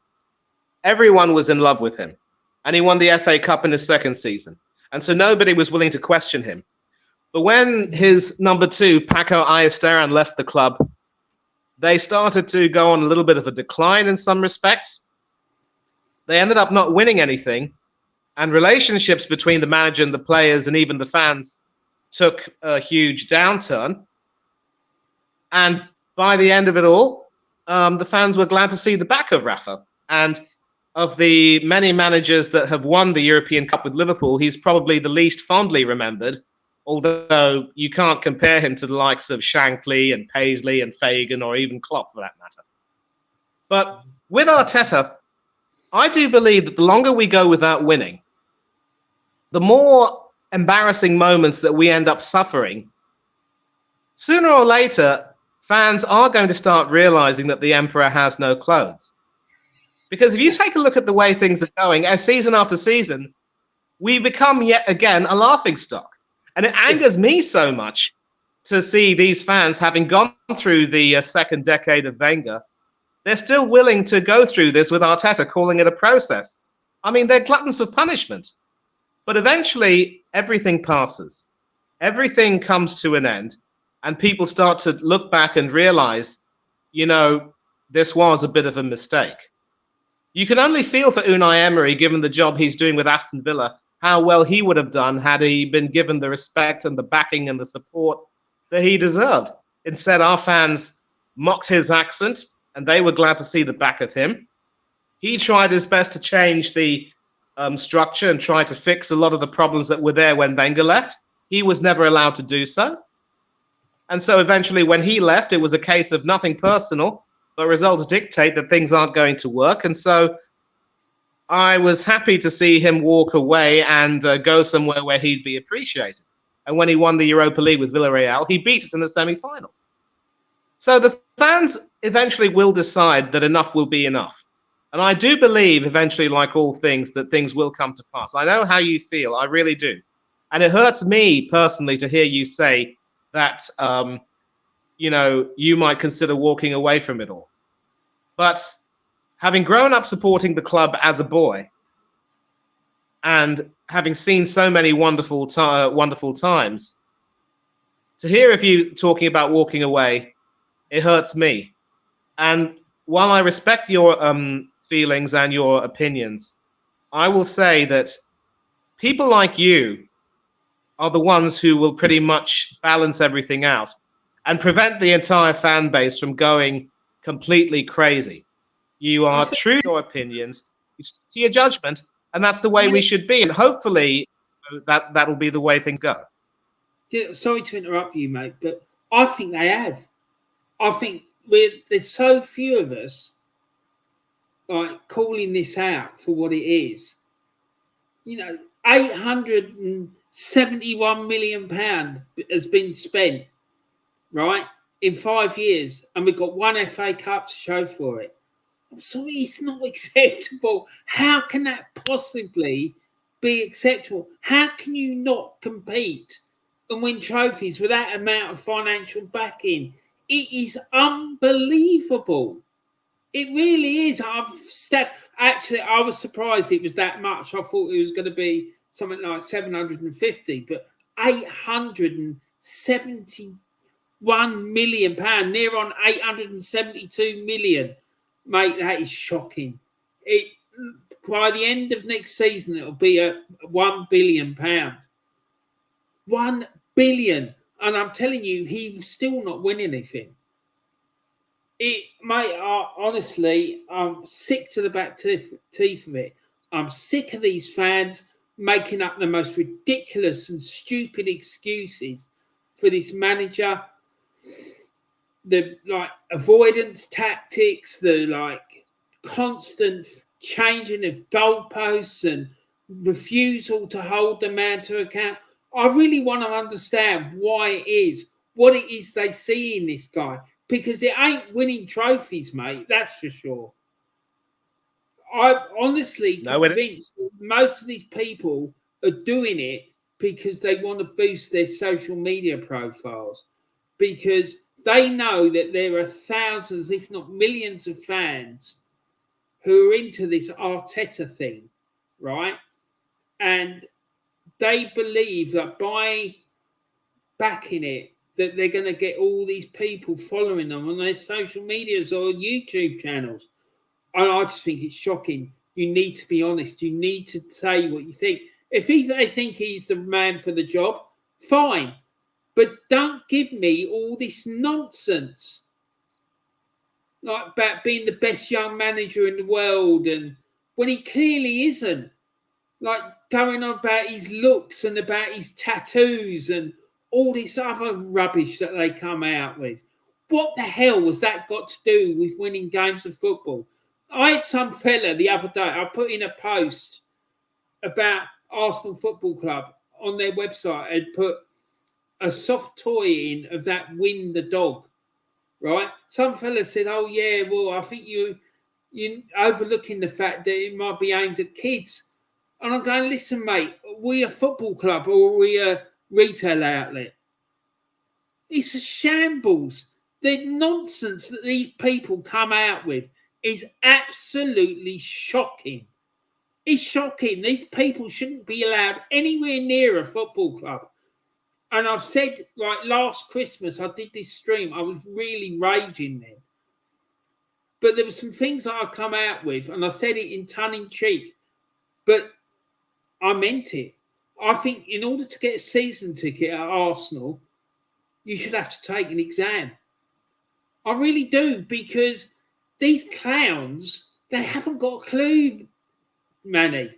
[SPEAKER 2] everyone was in love with him. and he won the FA Cup in his second season. And so nobody was willing to question him. But when his number two, Paco Ayestaran, left the club, they started to go on a little bit of a decline in some respects. They ended up not winning anything, and relationships between the manager and the players and even the fans took a huge downturn. And by the end of it all, the fans were glad to see the back of Rafa. And of the many managers that have won the European Cup with Liverpool, he's probably the least fondly remembered, although you can't compare him to the likes of Shankly and Paisley and Fagan or even Klopp for that matter. But with Arteta, I do believe that the longer we go without winning, the more embarrassing moments that we end up suffering, sooner or later, fans are going to start realizing that the emperor has no clothes. Because if you take a look at the way things are going, as season after season, we become yet again a laughingstock. And it angers me so much to see these fans, having gone through the second decade of Wenger, they're still willing to go through this with Arteta, calling it a process. I mean, they're gluttons for punishment. But eventually, everything passes. Everything comes to an end. And people start to look back and realize, you know, this was a bit of a mistake. You can only feel for Unai Emery, given the job he's doing with Aston Villa, how well he would have done had he been given the respect and the backing and the support that he deserved. Instead, our fans mocked his accent, and they were glad to see the back of him. He tried his best to change the structure and try to fix a lot of the problems that were there when Wenger left. He was never allowed to do so. And so eventually when he left, it was a case of nothing personal, but results dictate that things aren't going to work. And so I was happy to see him walk away and go somewhere where he'd be appreciated. And when he won the Europa League with Villarreal, he beat us in the semi-final. So the fans eventually will decide that enough will be enough. And I do believe eventually, like all things, that things will come to pass. I know how you feel. I really do. And it hurts me personally to hear you say that, you know, you might consider walking away from it all. But having grown up supporting the club as a boy and having seen so many wonderful times, to hear of you talking about walking away, it hurts me. And while I respect your feelings and your opinions, I will say that people like you are the ones who will pretty much balance everything out and prevent the entire fan base from going completely crazy. You are true to your opinions, you stick to your judgment, and that's the way we should be. And hopefully that'll be the way things go.
[SPEAKER 1] Sorry to interrupt you, mate, but I think they have. I think there's so few of us like calling this out for what it is. You know, £871 million has been spent, right, in 5 years, and we've got one FA Cup to show for it. I'm sorry, it's not acceptable. How can that possibly be acceptable? How can you not compete and win trophies with that amount of financial backing? It is unbelievable. It really is. Actually, I was surprised it was that much. I thought it was going to be something like 750, but £871 million, near on 872 million. Mate, that is shocking. By the end of next season, it'll be a £1 billion. £1 billion. And I'm telling you, he will still not win anything. Mate, honestly, I'm sick to the back teeth of it. I'm sick of these fans making up the most ridiculous and stupid excuses for this manager. The avoidance tactics, the constant changing of goalposts and refusal to hold the man to account. I really want to understand why it is, what it is they see in this guy. Because it ain't winning trophies, mate. That's for sure. I'm honestly convinced that most of these people are doing it because they want to boost their social media profiles. Because they know that there are thousands, if not millions of fans who are into this Arteta thing. right? And they believe that by backing it, that they're going to get all these people following them on their social medias or YouTube channels. And I just think it's shocking. You need to be honest. You need to say what you think. If they think he's the man for the job, fine. But don't give me all this nonsense. Like about being the best young manager in the world, and when he clearly isn't. Like going on about his looks and about his tattoos and all this other rubbish that they come out with. What the hell was that got to do with winning games of football? I had some fella the other day, I put in a post about Arsenal Football Club on their website, and put a soft toy in of that Win the dog, right? Some fella said, oh yeah, well, I think you're overlooking the fact that it might be aimed at kids. And I'm going, listen, mate, are we a football club or are we a retail outlet? It's a shambles. The nonsense that these people come out with is absolutely shocking. It's shocking. These people shouldn't be allowed anywhere near a football club. And I've said, like last Christmas, I did this stream. I was really raging then. But there were some things that I come out with, and I said it in tongue in cheek. But I meant it. I think in order to get a season ticket at Arsenal, you should have to take an exam. I really do, because these clowns, they haven't got a clue, Manny.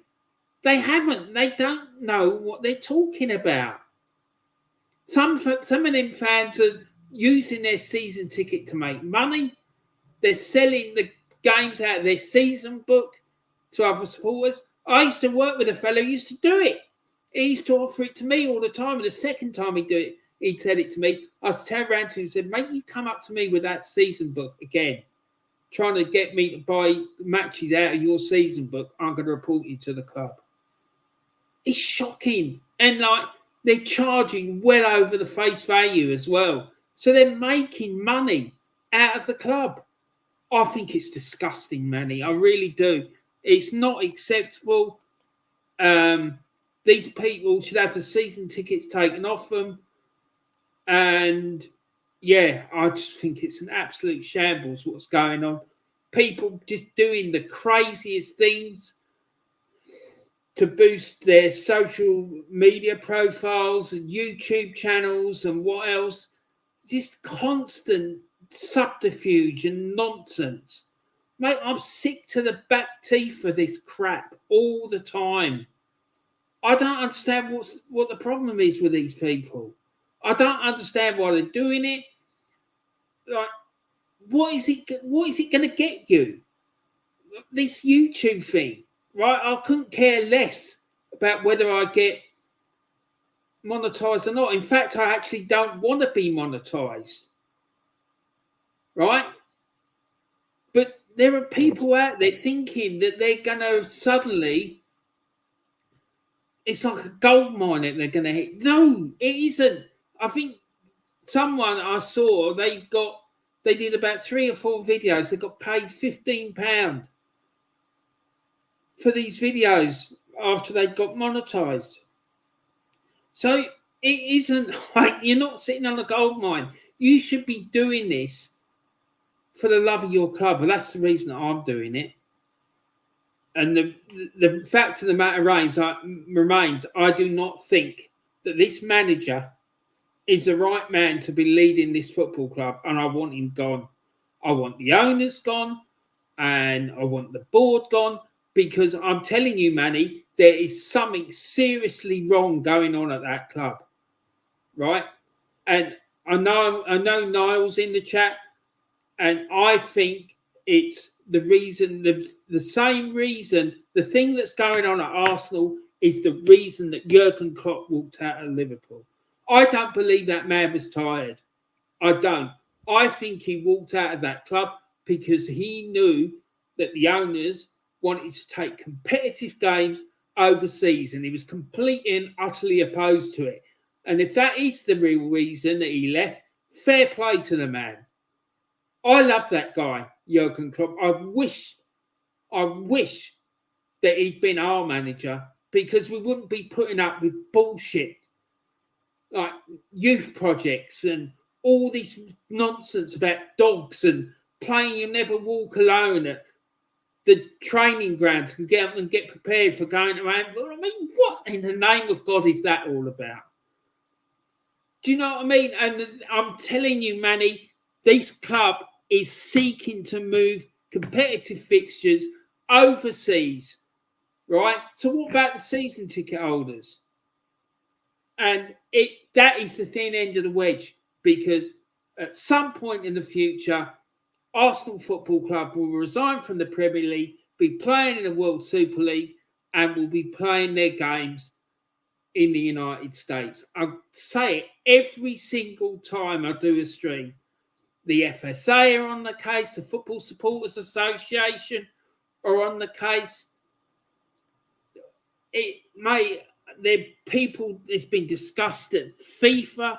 [SPEAKER 1] They haven't. They don't know what they're talking about. Some of them fans are using their season ticket to make money. They're selling the games out of their season book to other supporters. I used to work with a fellow who used to do it. He used to offer it to me all the time. And the second time he'd do it, he'd said it to me. I was turned around to him and said, mate, you come up to me with that season book again, trying to get me to buy matches out of your season book. I'm going to report you to the club. It's shocking. And like, they're charging well over the face value as well. So they're making money out of the club. I think it's disgusting, Manny. I really do. It's not acceptable. These people should have the season tickets taken off them. And yeah, I just think it's an absolute shambles what's going on. People just doing the craziest things to boost their social media profiles and YouTube channels and what else. Just constant subterfuge and nonsense. Mate, I'm sick to the back teeth of this crap all the time. I don't understand what the problem is with these people. I don't understand why they're doing it. Like, what is it going to get you? This YouTube thing, right? I couldn't care less about whether I get monetized or not. In fact, I actually don't want to be monetized, right? But there are people out there thinking that they're going to suddenly, it's like a gold mine that they're going to hit. No, it isn't. I think someone I saw, they did about 3 or 4 videos. They got paid £15 for these videos after they got monetized. So it isn't like you're not sitting on a gold mine. You should be doing this for the love of your club. Well, that's the reason that I'm doing it. And the fact of the matter remains, I do not think that this manager is the right man to be leading this football club, and I want him gone. I want the owners gone, and I want the board gone, because I'm telling you, Manny, there is something seriously wrong going on at that club, right? And I know Niall's in the chat, and I think it's the reason, the same reason, the thing that's going on at Arsenal is the reason that Jurgen Klopp walked out of Liverpool. I don't believe that man was tired. I don't. I think he walked out of that club because he knew that the owners wanted to take competitive games overseas, and he was completely and utterly opposed to it. And if that is the real reason that he left, fair play to the man. I love that guy, Jurgen Klopp. I wish that he'd been our manager, because we wouldn't be putting up with bullshit like youth projects and all this nonsense about dogs and playing You Never Walk Alone at the training grounds and get up and get prepared for going to Anfield. I mean, what in the name of God is that all about? Do you know what I mean? And I'm telling you, Manny, this club is seeking to move competitive fixtures overseas, right? So what about the season ticket holders? And that is the thin end of the wedge, because at some point in the future, Arsenal Football Club will resign from the Premier League, be playing in the World Super League, and will be playing their games in the United States. I say it every single time I do a stream. The FSA are on the case, the Football Supporters Association are on the case. It's been discussed at FIFA.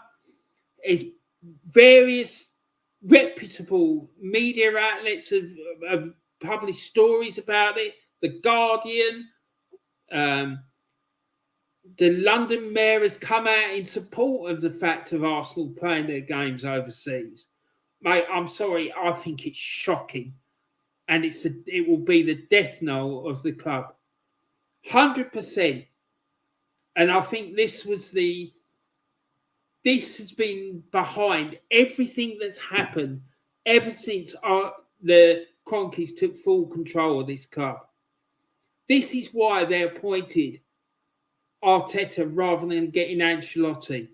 [SPEAKER 1] It's various reputable media outlets have published stories about it. The Guardian, the London Mayor has come out in support of the fact of Arsenal playing their games overseas. Mate, I'm sorry, I think it's shocking, and it will be the death knell of the club, 100%. And I think this has been behind everything that's happened ever since the Cronkies took full control of this club. This is why they appointed Arteta rather than getting Ancelotti,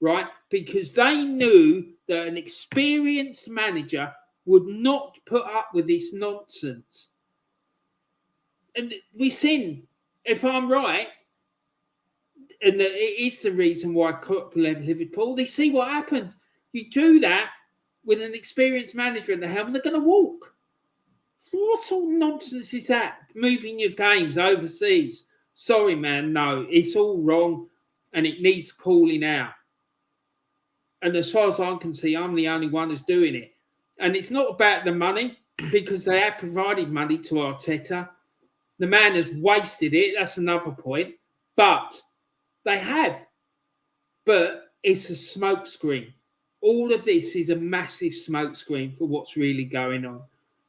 [SPEAKER 1] right? Because they knew that an experienced manager would not put up with this nonsense. And we've seen, if I'm right, and it is the reason why Klopp left Liverpool, they see what happens. You do that with an experienced manager at the helm, and they're going to walk. What sort of nonsense is that? Moving your games overseas. Sorry, man, no, it's all wrong, and it needs calling out. And as far as I can see, I'm the only one who's doing it. And it's not about the money, because they have provided money to Arteta. The man has wasted it. That's another point. But they have. But it's a smokescreen. All of this is a massive smokescreen for what's really going on.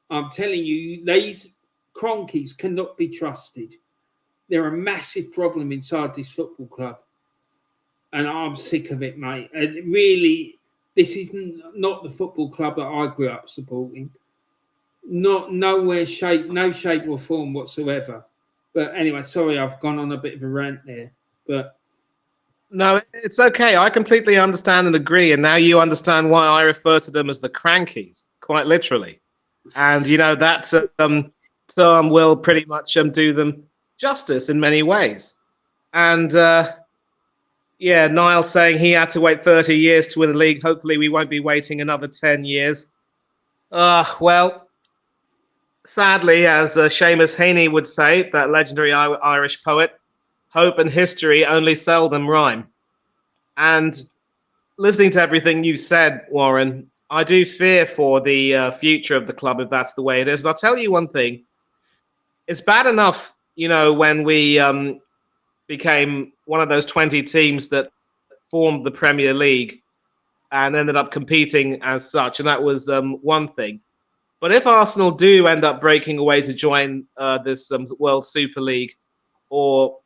[SPEAKER 1] I'm telling you, these Cronkies cannot be trusted. They're a massive problem inside this football club. And I'm sick of it, mate. And really, this is not the football club that I grew up supporting. No shape or form whatsoever. But anyway, sorry, I've gone on a bit of a rant there. But
[SPEAKER 2] no, it's okay. I completely understand and agree. And now you understand why I refer to them as the Crankies, quite literally. And, that term will pretty much do them justice in many ways. And, Niall saying he had to wait 30 years to win the league. Hopefully we won't be waiting another 10 years. Well, sadly, as Seamus Heaney would say, that legendary Irish poet, hope and history only seldom rhyme. And listening to everything you said, Warren, I do fear for the future of the club if that's the way it is. And I'll tell you one thing. It's bad enough, when we became one of those 20 teams that formed the Premier League and ended up competing as such. And that was one thing. But if Arsenal do end up breaking away to join this World Super League, or,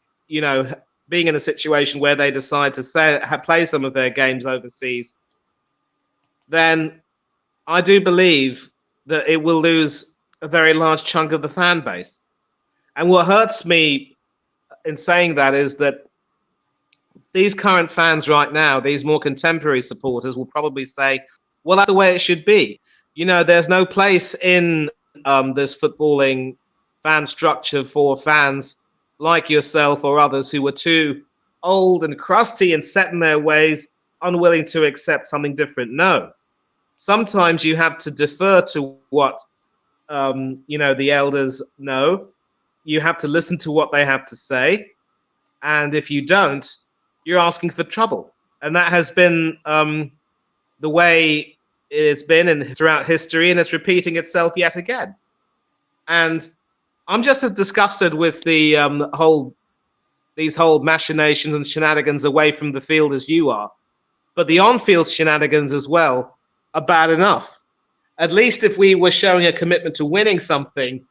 [SPEAKER 2] being in a situation where they decide to play some of their games overseas, then I do believe that it will lose a very large chunk of the fan base. And what hurts me in saying that is that these current fans right now, these more contemporary supporters, will probably say, well, that's the way it should be. There's no place in this footballing fan structure for fans like yourself or others who are too old and crusty and set in their ways, unwilling to accept something different. No. Sometimes you have to defer to what, the elders know. You have to listen to what they have to say. And if you don't, you're asking for trouble. And that has been the way it's been throughout history, and it's repeating itself yet again. And I'm just as disgusted with the these whole machinations and shenanigans away from the field as you are. But the on-field shenanigans as well are bad enough. At least if we were showing a commitment to winning something,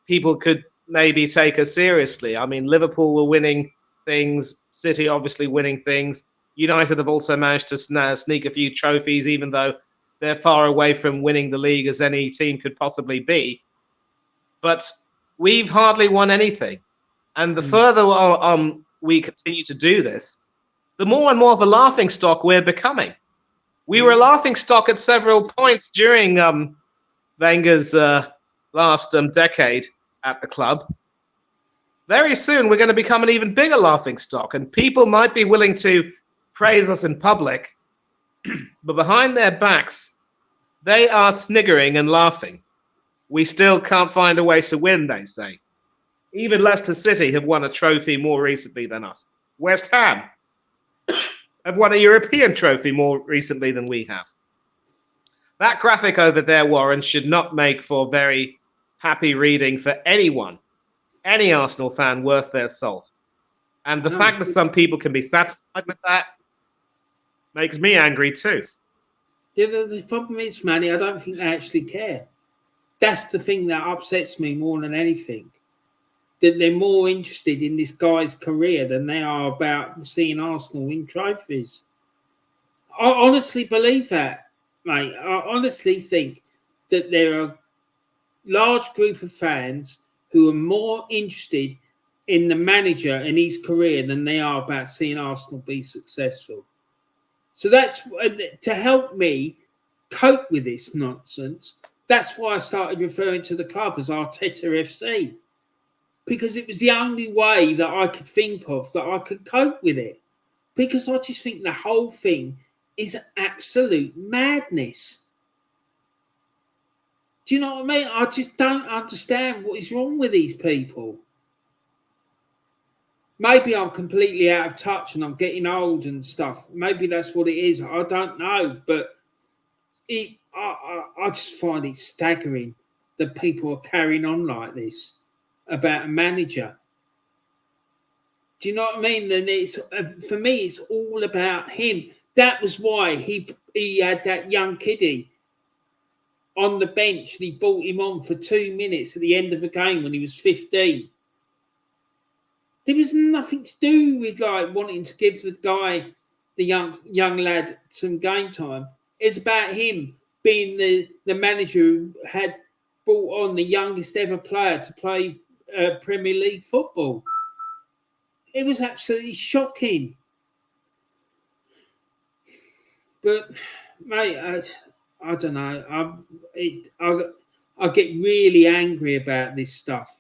[SPEAKER 2] people could maybe take us seriously. I mean, Liverpool were winning things, City obviously winning things. United have also managed to sneak a few trophies, even though they're far away from winning the league as any team could possibly be. But we've hardly won anything. And the further we continue to do this, the more and more of a laughing stock we're becoming. We were a laughing stock at several points during Wenger's last decade at the club. Very soon, we're going to become an even bigger laughing stock, and people might be willing to praise us in public, but behind their backs, they are sniggering and laughing. We still can't find a way to win, they say. Even Leicester City have won a trophy more recently than us. West Ham have won a European trophy more recently than we have. That graphic over there, Warren, should not make for very happy reading for anyone, any Arsenal fan worth their salt. And the fact that some people can be satisfied with that makes me angry too.
[SPEAKER 1] Yeah, the problem is, Manny, I don't think they actually care. That's the thing that upsets me more than anything. That they're more interested in this guy's career than they are about seeing Arsenal win trophies. I honestly believe that, mate. I honestly think that there are a large group of fans who are more interested in the manager and his career than they are about seeing Arsenal be successful. So that's to help me cope with this nonsense. That's why I started referring to the club as Arteta FC. Because it was the only way that I could think of that I could cope with it. Because I just think the whole thing is absolute madness. Do you know what I mean? I just don't understand what is wrong with these people. Maybe I'm completely out of touch and I'm getting old and stuff. Maybe that's what it is. I don't know. But I just find it staggering that people are carrying on like this about a manager. Do you know what I mean? Then it's for me, it's all about him. That was why he had that young kiddie on the bench and he brought him on for 2 minutes at the end of the game when he was 15. There was nothing to do with like wanting to give the guy, the young lad, some game time. It's about him being the manager who had brought on the youngest ever player to play Premier League football. It was absolutely shocking. But, mate, I don't know. I get really angry about this stuff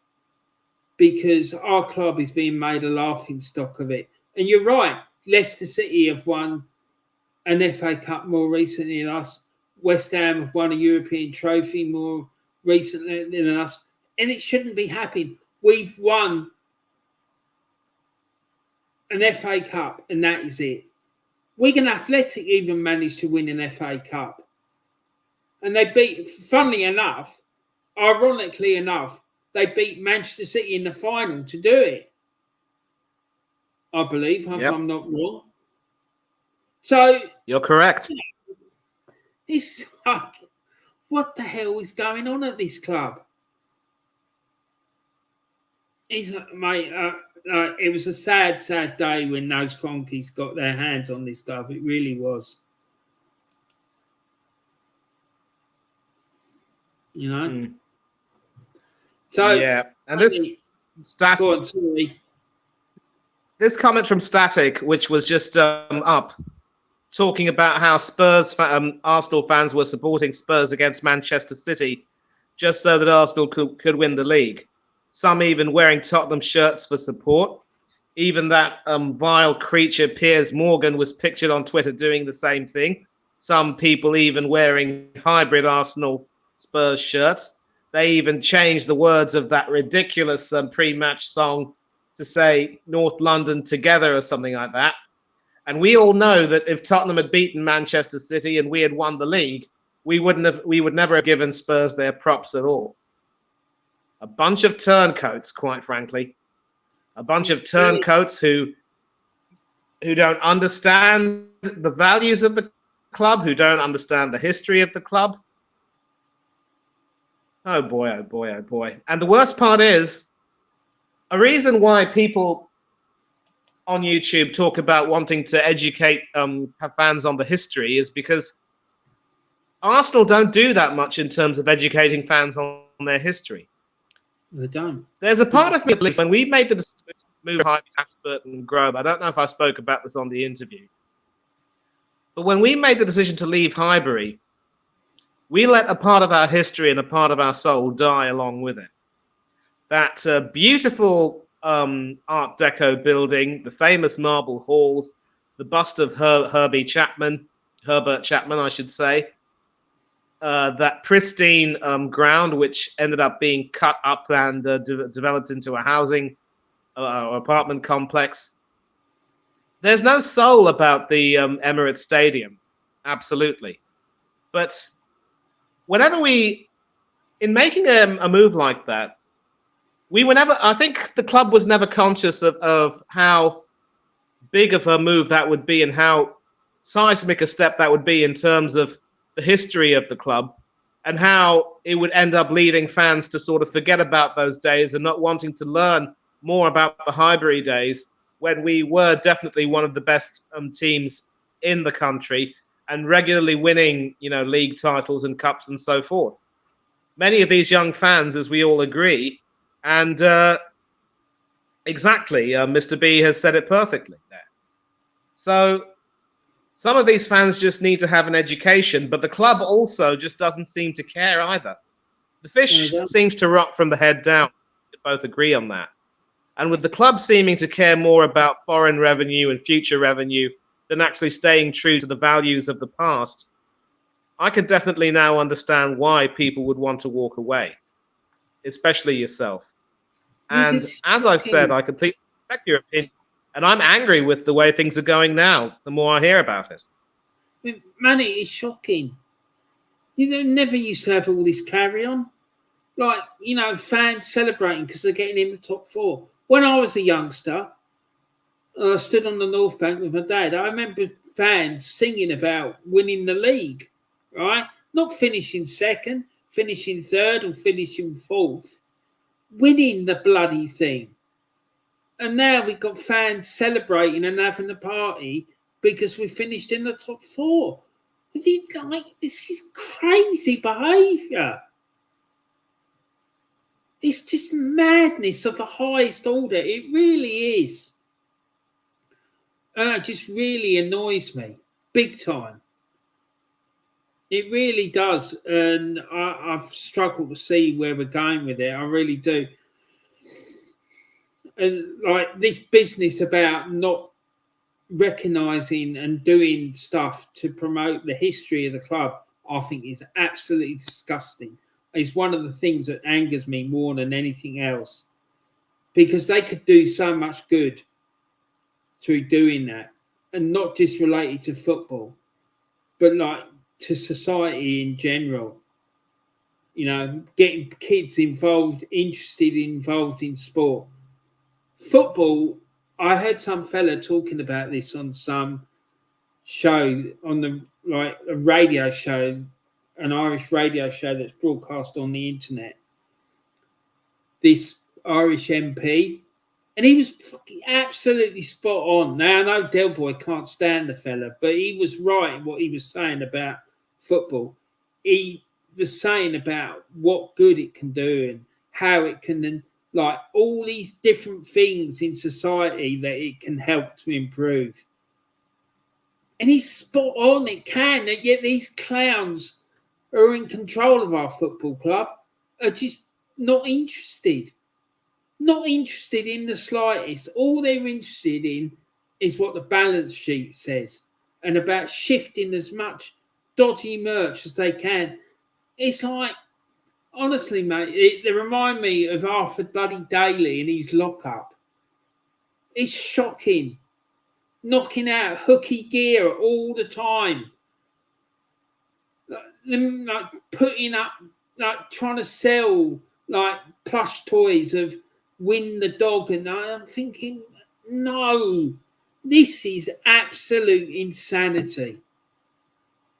[SPEAKER 1] because our club is being made a laughing stock of it. And you're right, Leicester City have won an FA Cup more recently than us. West Ham have won a European trophy more recently than us. And it shouldn't be happening. We've won an FA Cup, and that is it. Wigan Athletic even managed to win an FA Cup. And they beat, funnily enough, ironically enough, they beat Manchester City in the final to do it. I believe, if I'm not wrong. So
[SPEAKER 2] you're correct.
[SPEAKER 1] It's like, what the hell is going on at this club? Mate, it was a sad, sad day when those Cronkies got their hands on this club. It really was. You know?
[SPEAKER 2] Mm.
[SPEAKER 1] So,
[SPEAKER 2] yeah. And this this comment from Static, which was just up, talking about how Arsenal fans were supporting Spurs against Manchester City just so that Arsenal could win the league. Some even wearing Tottenham shirts for support. Even that vile creature, Piers Morgan, was pictured on Twitter doing the same thing. Some people even wearing hybrid Arsenal Spurs shirts. They even changed the words of that ridiculous pre-match song to say North London together or something like that. And we all know that if Tottenham had beaten Manchester City and we had won the league, we would never have given Spurs their props at all. A bunch of turncoats, quite frankly. A bunch of turncoats who don't understand the values of the club, who don't understand the history of the club. Oh boy, oh boy, oh boy. And the worst part is, a reason why people on YouTube talk about wanting to educate fans on the history is because Arsenal don't do that much in terms of educating fans on their history.
[SPEAKER 1] They don't.
[SPEAKER 2] There's a part of me that believes when we made the decision to move Hackspert and Grove, I don't know if I spoke about this on the interview, but when we made the decision to leave Highbury, we let a part of our history and a part of our soul die along with it. That beautiful Art Deco building, the famous marble halls, the bust of Herbert Chapman, I should say, that pristine ground, which ended up being cut up and developed into a housing apartment complex. There's no soul about the Emirates Stadium, absolutely. But whenever in making a move like that, I think the club was never conscious of how big of a move that would be and how seismic a step that would be in terms of the history of the club, and how it would end up leading fans to sort of forget about those days and not wanting to learn more about the Highbury days, when we were definitely one of the best teams in the country and regularly winning, league titles and cups and so forth. Many of these young fans, as we all agree, and exactly, Mr. B has said it perfectly there. So some of these fans just need to have an education, but the club also just doesn't seem to care either. The fish seems to rot from the head down. We both agree on that. And with the club seeming to care more about foreign revenue and future revenue than actually staying true to the values of the past, I could definitely now understand why people would want to walk away, especially yourself. And as I said, I completely respect your opinion. And I'm angry with the way things are going now, the more I hear about it.
[SPEAKER 1] Man, it is shocking. Never used to have all this carry on. Like, fans celebrating because they're getting in the top 4. When I was a youngster, I stood on the North Bank with my dad. I remember fans singing about winning the league, right? Not finishing second, finishing third, or finishing fourth. Winning the bloody thing. And now we've got fans celebrating and having a party because we finished in the top 4. This is crazy behaviour. It's just madness of the highest order. It really is. And it just really annoys me. Big time. It really does. And I've struggled to see where we're going with it. I really do. And like this business about not recognising and doing stuff to promote the history of the club, I think is absolutely disgusting. It's one of the things that angers me more than anything else, because they could do so much good through doing that, and not just related to football, but like to society in general. Getting kids involved in sport. Football, I heard some fella talking about this on some show, on a radio show, an Irish radio show that's broadcast on the internet. This Irish MP, and he was fucking absolutely spot on. Now, I know Del Boy can't stand the fella, but he was right in what he was saying about football. He was saying about what good it can do and how it can, like, all these different things in society that it can help to improve. And he's spot on, it can, and yet these clowns who are in control of our football club are just not interested. Not interested in the slightest. All they're interested in is what the balance sheet says, and about shifting as much dodgy merch as they can. It's like, honestly, mate, they remind me of Arthur Bloody Daly and his lockup. It's shocking. Knocking out hooky gear all the time. Like putting up, like trying to sell like plush toys of Win the dog, and I'm thinking, no, this is absolute insanity.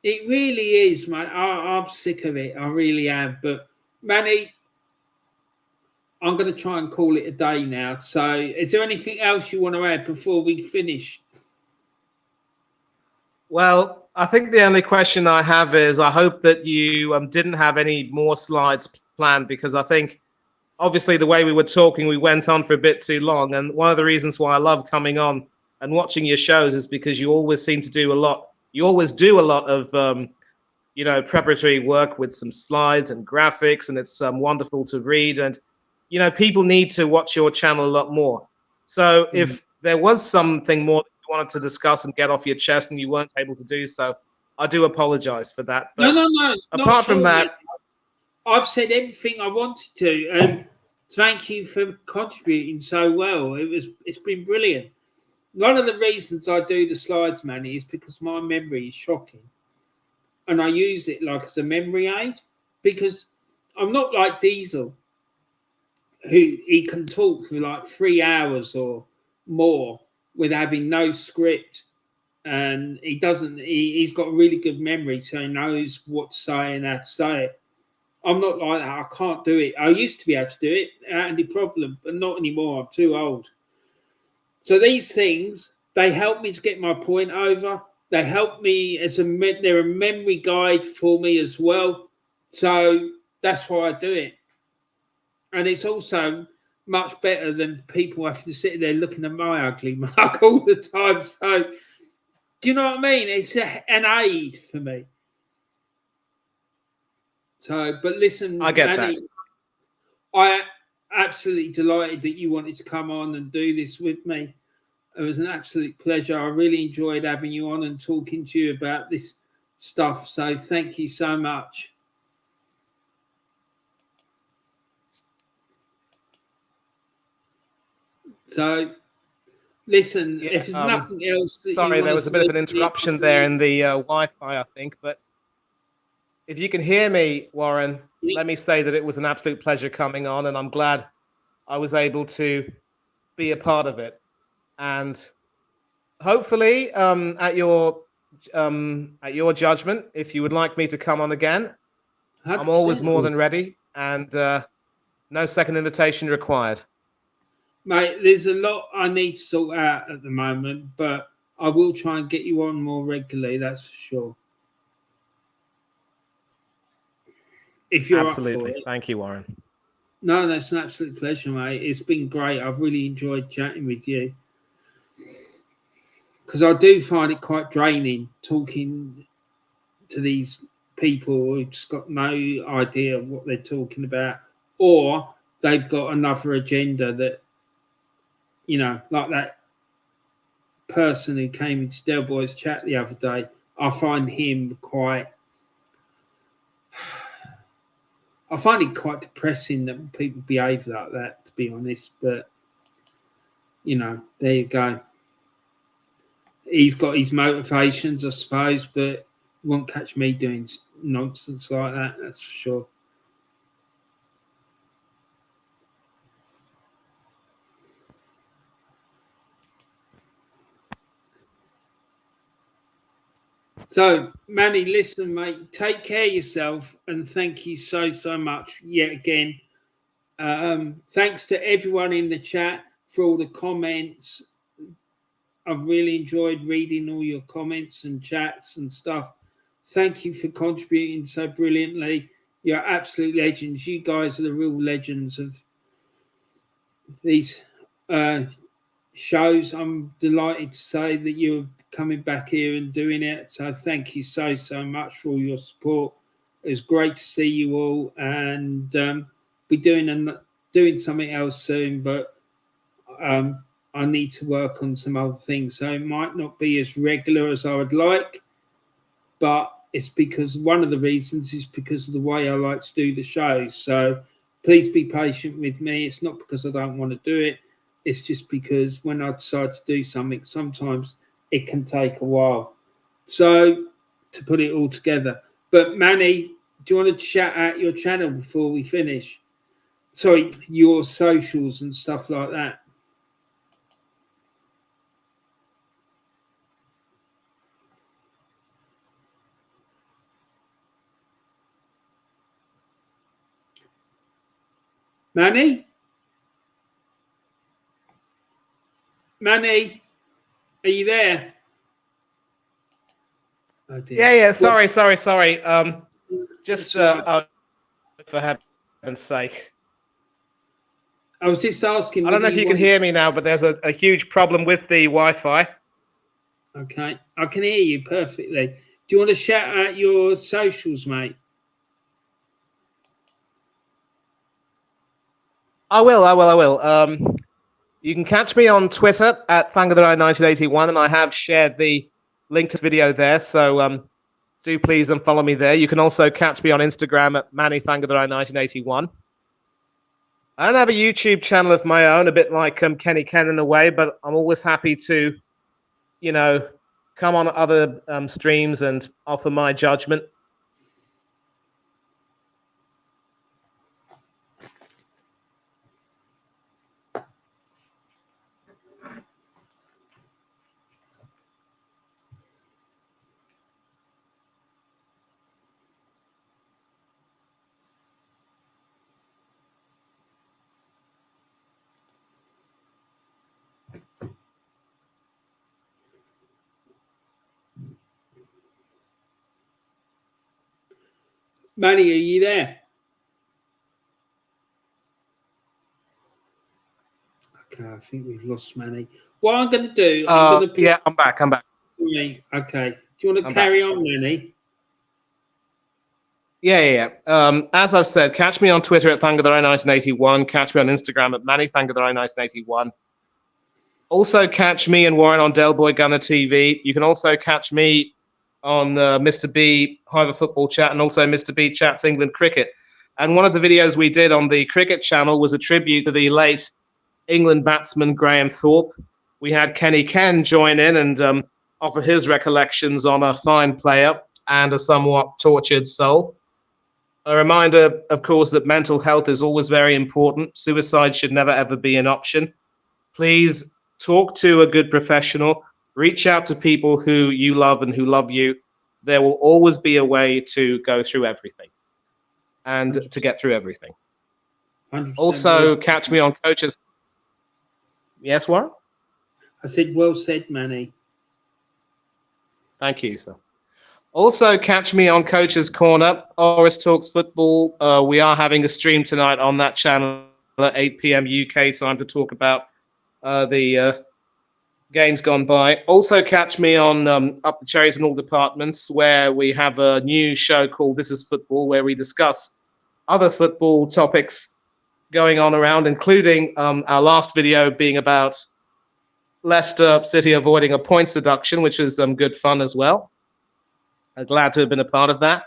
[SPEAKER 1] It really is, mate. I'm sick of it. I really am. But Manny, I'm going to try and call it a day now. So, is there anything else you want to add before we finish?
[SPEAKER 2] Well, I think the only question I have is I hope that you didn't have any more slides planned, because I think obviously the way we were talking, we went on for a bit too long. And one of the reasons why I love coming on and watching your shows is because you always seem to do a lot. You always do a lot of, preparatory work with some slides and graphics, and it's wonderful to read. And, people need to watch your channel a lot more. So if there was something more wanted to discuss and get off your chest and you weren't able to do so, I do apologize for that. But
[SPEAKER 1] No.
[SPEAKER 2] apart from that,
[SPEAKER 1] I've said everything I wanted to, and thank you for contributing so well. It's been brilliant. One of the reasons I do the slides, Manny, is because my memory is shocking, and I use it like as a memory aid, because I'm not like Diesel, who he can talk for like 3 hours or more with having no script, and he's got a really good memory, so he knows what to say and how to say it. I'm not like that. I can't do it. I used to be able to do it without any problem, but not anymore. I'm too old. So these things, they help me to get my point over. They help me they're a memory guide for me as well. So that's why I do it. And it's also much better than people having to sit there looking at my ugly mug all the time. So do you know what I mean? It's an aid for me. So, but listen,
[SPEAKER 2] I get
[SPEAKER 1] Manny,
[SPEAKER 2] that.
[SPEAKER 1] I absolutely delighted that you wanted to come on and do this with me. It was an absolute pleasure. I really enjoyed having you on and talking to you about this stuff. So thank you so much. So listen, if there's nothing else that
[SPEAKER 2] sorry,
[SPEAKER 1] you want
[SPEAKER 2] there
[SPEAKER 1] to
[SPEAKER 2] was a bit of an interruption there in the Wi-Fi, I think. But if you can hear me, Warren, let me say that it was an absolute pleasure coming on, and I'm glad I was able to be a part of it. And hopefully, at your judgment, if you would like me to come on again, 100%. I'm always more than ready, and no second invitation required.
[SPEAKER 1] Mate, there's a lot I need to sort out at the moment, but I will try and get you on more regularly, that's for sure. If you're
[SPEAKER 2] absolutely
[SPEAKER 1] up for it.
[SPEAKER 2] Thank you, Warren.
[SPEAKER 1] No, that's an absolute pleasure, mate. It's been great. I've really enjoyed chatting with you, because I do find it quite draining talking to these people who've just got no idea what they're talking about, or they've got another agenda that, like that person who came into Del Boy's chat the other day. I find him I find it quite depressing that people behave like that, to be honest. But, there you go. He's got his motivations, I suppose, but you won't catch me doing nonsense like that, that's for sure. So, Manny, listen, mate, take care of yourself, and thank you so much yet again. Thanks to everyone in the chat for all the comments. I've really enjoyed reading all your comments and chats and stuff. Thank you for contributing so brilliantly. You're absolute legends. You guys are the real legends of these shows. I'm delighted to say that you're coming back here and doing it. So thank you so much for all your support. It was great to see you all, and be doing something else soon, but I need to work on some other things, so it might not be as regular as I would like, but it's because one of the reasons is because of the way I like to do the shows. So please be patient with me. It's not because I don't want to do it. It's just because when I decide to do something, sometimes it can take a while. So to put it all together. But Manny, do you want to chat out your channel before we finish? Sorry, your socials and stuff like that. Manny? Manny, are you there? Oh dear.
[SPEAKER 2] Yeah.
[SPEAKER 1] Well,
[SPEAKER 2] Sorry. Just
[SPEAKER 1] that's right.
[SPEAKER 2] oh, for heaven's sake.
[SPEAKER 1] I was just asking
[SPEAKER 2] I don't
[SPEAKER 1] whether
[SPEAKER 2] know if
[SPEAKER 1] you
[SPEAKER 2] you can
[SPEAKER 1] wanted.
[SPEAKER 2] hear me now, but there's a huge problem with the Wi-Fi.
[SPEAKER 1] Okay, I can hear you perfectly. Do you want to shout out your socials, mate?
[SPEAKER 2] I will. You can catch me on Twitter at Thangadurai 1981, and I have shared the link to this video there. So do please follow me there. You can also catch me on Instagram at ManiThangadurai 1981. I don't have a YouTube channel of my own, a bit like Kenny Ken in a way, but I'm always happy to, you know, come on other streams and offer my judgment.
[SPEAKER 1] Manny, are you there? Okay, I think we've lost Manny. What I'm going to do, I'm going to.
[SPEAKER 2] Yeah, I'm back.
[SPEAKER 1] Okay. Do you want to
[SPEAKER 2] I'm
[SPEAKER 1] carry
[SPEAKER 2] back.
[SPEAKER 1] on, Manny?
[SPEAKER 2] Yeah. As I've said, catch me on Twitter at Thangadurai 1981. Catch me on Instagram at ManiThangadurai 1981. Also, catch me and Warren on Del Boy Gunner TV. You can also catch me on Mr. B Hiver Football Chat and also Mr. B Chats England Cricket. And one of the videos we did on the cricket channel was a tribute to the late England batsman Graham Thorpe. We had Kenny Ken join in and offer his recollections on a fine player and a somewhat tortured soul. A reminder, of course, that mental health is always very important. Suicide should never, ever be an option. Please talk to a good professional. Reach out to people who you love and who love you. There will always be a way to go through everything and
[SPEAKER 1] 100%.
[SPEAKER 2] to get through everything.
[SPEAKER 1] 100%.
[SPEAKER 2] Also, catch me on Coaches. Yes, Warren?
[SPEAKER 1] I said, well said, Manny.
[SPEAKER 2] Thank you, sir. Also, catch me on Coach's Corner, Oris Talks Football. We are having a stream tonight on that channel at 8 p.m. UK time to talk about the games gone by. Also, catch me on Up the Cherries in All Departments, where we have a new show called This is Football, where we discuss other football topics going on around, including our last video being about Leicester City avoiding a points deduction, which is good fun as well. Glad to have been a part of that.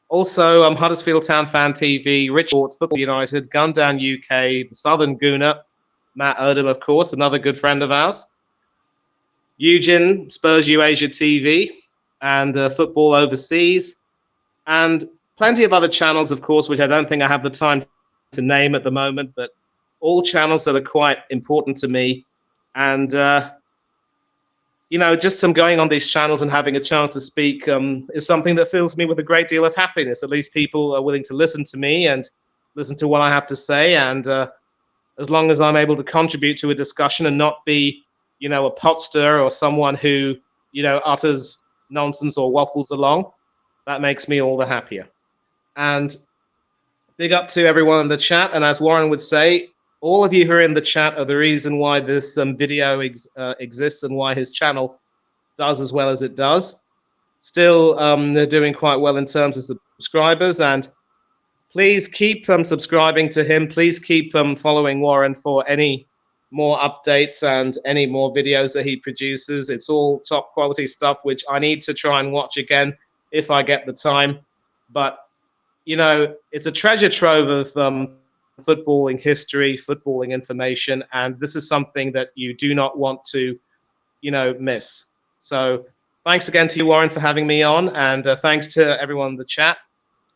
[SPEAKER 2] Also, Huddersfield Town Fan TV, Rich Sports, Football United, Gundown UK, the Southern Gooner, Matt Odom, of course, another good friend of ours. Eugen, Spurs U Asia TV, and Football Overseas, and plenty of other channels, of course, which I don't think I have the time to name at the moment, but all channels that are quite important to me. And just going on these channels and having a chance to speak is something that fills me with a great deal of happiness. At least people are willing to listen to me and listen to what I have to say. And as long as I'm able to contribute to a discussion and not be, a pot stirrer or someone who, utters nonsense or waffles along, that makes me all the happier. And big up to everyone in the chat. And as Warren would say, all of you who are in the chat are the reason why this video exists and why his channel does as well as it does. Still, they're doing quite well in terms of subscribers. And please keep subscribing to him. Please keep following Warren for any more updates and any more videos that he produces. It's all top quality stuff, which I need to try and watch again if I get the time. But, it's a treasure trove of footballing history, footballing information, and this is something that you do not want to, miss. So thanks again to you, Warren, for having me on, and thanks to everyone in the chat.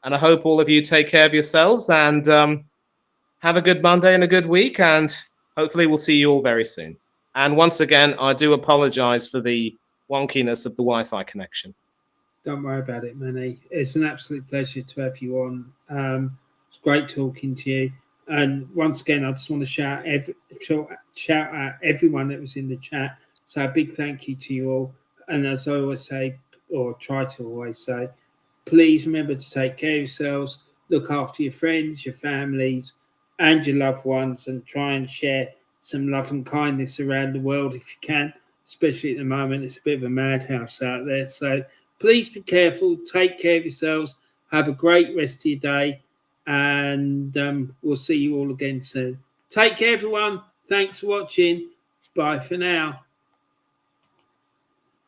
[SPEAKER 2] And I hope all of you take care of yourselves and have a good Monday and a good week, and hopefully we'll see you all very soon. And once again, I do apologize for the wonkiness of the Wi-Fi connection.
[SPEAKER 1] Don't worry about it, Manny. It's an absolute pleasure to have you on. It's great talking to you. And once again, I just want to shout out everyone that was in the chat. So a big thank you to you all. And as I always say, or try to always say, please remember to take care of yourselves, look after your friends, your families, and your loved ones, and try and share some love and kindness around the world if you can. Especially at the moment, it's a bit of a madhouse out there. So please be careful, take care of yourselves, have a great rest of your day, and we'll see you all again soon. Take care, everyone. Thanks for watching. Bye for now.